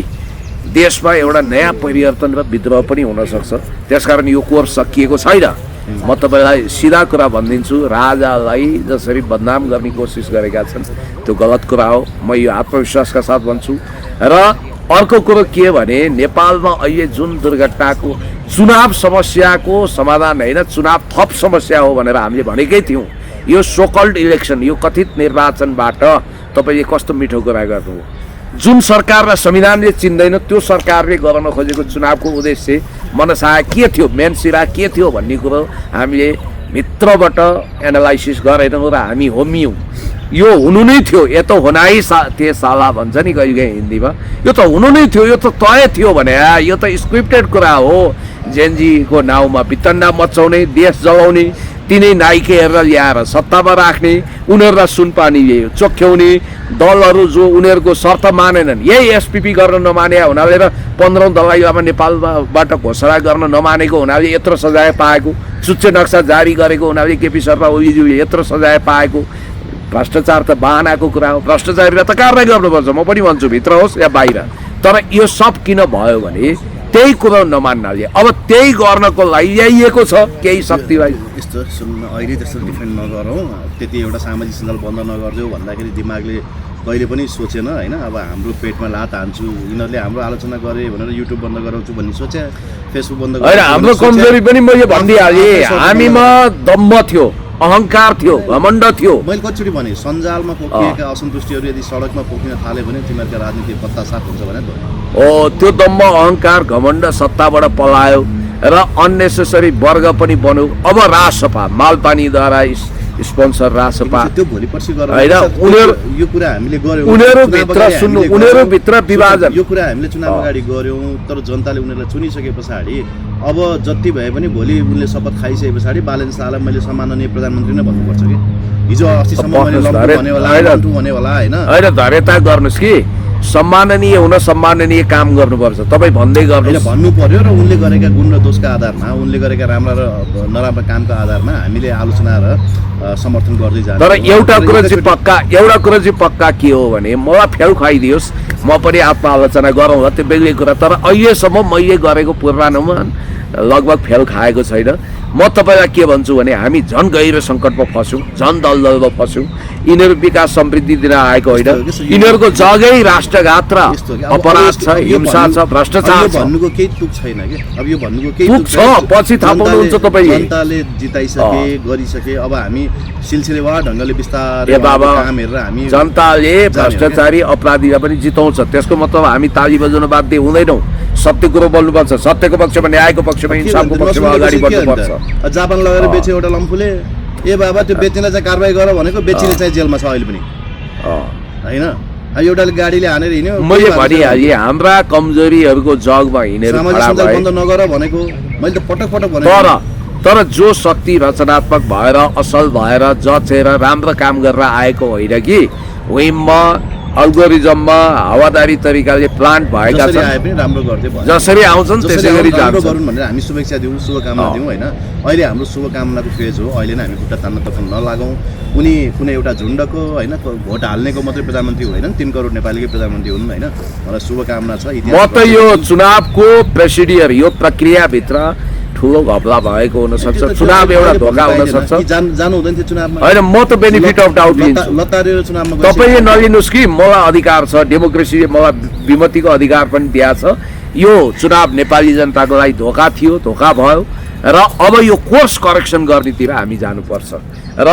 देशमा एउटा नयाँ परिवर्तन र विद्रोह पनि हुनसक्छ। त्यसकारण यो कोर्स सकिएको छैन। म तपाईँलाई सिधा कुरा भनिदिन्छु, राजालाई जसरी बदनाम गर्ने कोसिस गरेका छन् त्यो गलत कुरा हो, म यो आत्मविश्वासका साथ भन्छु। र अर्को कुरो के भने, नेपालमा अहिले जुन दुर्घटनाको चुनाव समस्याको समाधान होइन, चुनाव थप समस्या हो भनेर हामीले भनेकै थियौँ। यो सोकल्ड इलेक्सन, यो कथित निर्वाचनबाट तपाईँले कस्तो मिठो कुरा गर्नु। जुन सरकारलाई संविधानले चिन्दैन त्यो सरकारले गर्न खोजेको चुनावको उद्देश्य मनसाय के थियो, मेन सिरा के थियो भन्ने कुरो हामीले भित्रबाट एनालाइसिस गरेनौँ र हामी होमियौँ। यो हुनु नै थियो, यो त होनाइ थिए साला भन्छ नि कहिले हिन्दीमा, यो त हुनु नै थियो, यो त तय थियो भने यो त स्क्रिप्टेड कुरा हो। जेनजीको नाउँमा वितण्डा मचाउने, देश जलाउने, तिनै नाइकेहरूलाई ल्याएर सत्तामा राख्ने, उनीहरूलाई सुनपानी चोख्याउने दलहरू जो उनीहरूको शर्त मानेनन्, यही एसपिपी गर्न नमाने हुनाले र 15औं दलाईलामा नेपालबाट घोषणा गर्न नमानेको हुनाले यत्रो सजाय पाएको, चुच्चे नक्सा जारी गरेको हुनाले केपी शर्मा ओलीज्यूले यत्रो सजाय पाएको। भ्रष्टाचार त बाहनाको कुरा हो, भ्रष्टाचारीलाई त कारवाही गर्नुपर्छ, म पनि भन्छु, भित्र होस् या बाहिर। तर यो सब किन भयो भने त्यही कुरो नमान्नाले अब त्यही गर्नको लागि ल्याइएको छ केही शक्तिलाई। यस्तो सुन्नु, अहिले त्यस्तो डिफेन्ड नगरौँ, त्यति एउटा सामाजिक सञ्जाल बन्द नगरिदेऊ भन्दाखेरि दिमागले कहिले पनि सोचेन होइन। अब हाम्रो पेटमा लात हान्छु, यिनीहरूले हाम्रो आलोचना गरे भनेर युट्युब बन्द गराउँछु भन्ने सोचे, फेसबुक बन्द होइन। हाम्रो कमजोरी पनि मैले भनिदिइहालेँ, हामीमा दम्भ थियो, अहङ्कार थियो, घमण्ड थियो। मैले कतिचोटि भने सञ्जालमा पोखिएका असन्तुष्टिहरू यदि सडकमा पोखिन थाल्यो भने तिमीहरूका राजनीति पत्ता साफ हुन्छ भने त्यो दम्भ अहङ्कार घमण्ड सत्ताबाट पलायो र अननेसेसरी वर्ग पनि बन्यो। अब राजसभा मालपानीद्वारा स्पोन्सर राजसभा त्यो भोलि पर्सि गरेर होइन, यो कुरा हामीले गर्यौँ, उनीहरूभित्र सुन्नु, उनीहरूभित्र विभाजन, यो कुरा हामीले चुनाव अगाडि गर्यौँ, तर जनताले उनीहरूलाई चुनिसके पछाडि अब जति भए पनि भोलि उनले शपथ खाइसके पछाडि बालेन शाहलाई मैले सम्माननीय प्रधानमन्त्री नै भन्नुपर्छ कि हिजो अस्तिसम्म मैले लम्पु भने होला होइन, धैर्यता गर्नुहोस् कि सम्माननीय हुन सम्माननीय काम गर्नुपर्छ, तपाईँ भन्दै गर्नु भन्नु पर्यो। र उनले गरेका गुण र दोषका आधारमा, उनले गरेका राम्रा र नराम्रा कामका आधारमा हामीले आलोचना र समर्थन गर्दै जान्छ। तर एउटा कुरो चाहिँ पक्का के हो भने, मलाई फेल खुवाइदियोस्, म पनि आत्मआलोचना गरौँला, त्यो बेग्लै कुरा। तर अहिलेसम्म मैले गरेको पूर्वानुमान लगभग फेल खाएको छैन। म तपाईँलाई के भन्छु भने, हामी झन् गहिरो सङ्कटमा फस्यौँ, झन् दलदलमा फस्यौँ। यिनीहरू विकास समृद्धि दिन आएको होइन, यिनीहरूको जगै राष्ट्रघात र अपराध छ, हिंसा छ, भ्रष्टाचार छ। भन्नुको केही तुक छैन कि अब यो भन्नुको केही तुक छ, पछि थाहा पाउनुहुन्छ तपाईँले। जनताले जिताइसके, गरिसके, अब हामी सिलसिलेवार ढङ्गले बिस्तारै काम हेरेर हामी जनताले भ्रष्टाचारी अपराधीलाई पनि जिताउँछ। त्यसको मतलब हामी ताली बजाउन बाध्य हुँदैनौँ, सत्य कुरो बोल्नुपर्छ, सत्यको पक्षमा, न्यायको पक्षमा, इन्साफको पक्षमा अगाडि बढ्नुपर्छ। जापान लगेर बेच्यो एउटा लम्फुले, ए बाबा त्यो बेच्नेलाई चाहिँ कारवाही गर भनेको, बेच्ने चाहिँ जेलमा छ अहिले पनि होइन। एउटाले गाडीले हानेर हिँड्यो, मैले भनिहालेँ हाम्रा कमजोरीहरूको जगमा हिँडेर बन्द नगर भनेको मैले त पटक पटक भने। तर जो शक्ति रचनात्मक भएर, असल भएर, जचेर राम्रो काम गरेर आएको होइन कि विममा अल्गोरिजममा हावादारी तरिकाले प्लान्ट भएका छन्, जसरी आउँछन् त्यसै गरी जान्छन् भनेर हामी शुभेच्छा दिउँ, शुभकामना दिउँ होइन। अहिले हाम्रो शुभकामनाको फेज हो, अहिले नै हामी खुट्टा तान्न तर्फ नलागौँ। उनी कुनै एउटा झुन्डको होइन, भोट हाल्नेको मात्रै प्रधानमन्त्री होइन, 3 करोड नेपालीकै प्रधानमन्त्री हुन् होइन। मलाई शुभकामना छ। म त यो चुनावको प्रोसिडियर, यो प्रक्रियाभित्र ठुलो घपला भएको हुनसक्छ, चुनाव एउटा धोका हुनसक्छ। जानु हुँदैन थियो चुनावमा। होइन, म त बेनिफिट अफ डाउट लिन्छु। लतारेर चुनावमा तपाईँले नलिनुहोस् कि मलाई अधिकार छ, डेमोक्रेसीले मलाई विमतिको अधिकार पनि दिएको छ। यो चुनाव नेपाली जनताको लागि धोका थियो, धोका भयो र अब यो कोर्स करेक्सन गर्नेतिर हामी जानुपर्छ र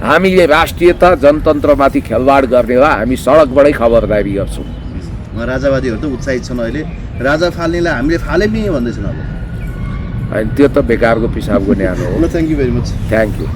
हामीले राष्ट्रियता जनतन्त्रमाथि खेलवाड गर्ने हो, हामी सडकबाटै खबरदारी गर्छौँ। राजावादीहरू त उत्साहित छन् अहिले, राजा फाल्नेलाई हामीले फालेमी भन्दैछन् अब। होइन, त्यो त बेकारको पिसाबको न्यानो हो। Thank you very much. Thank you.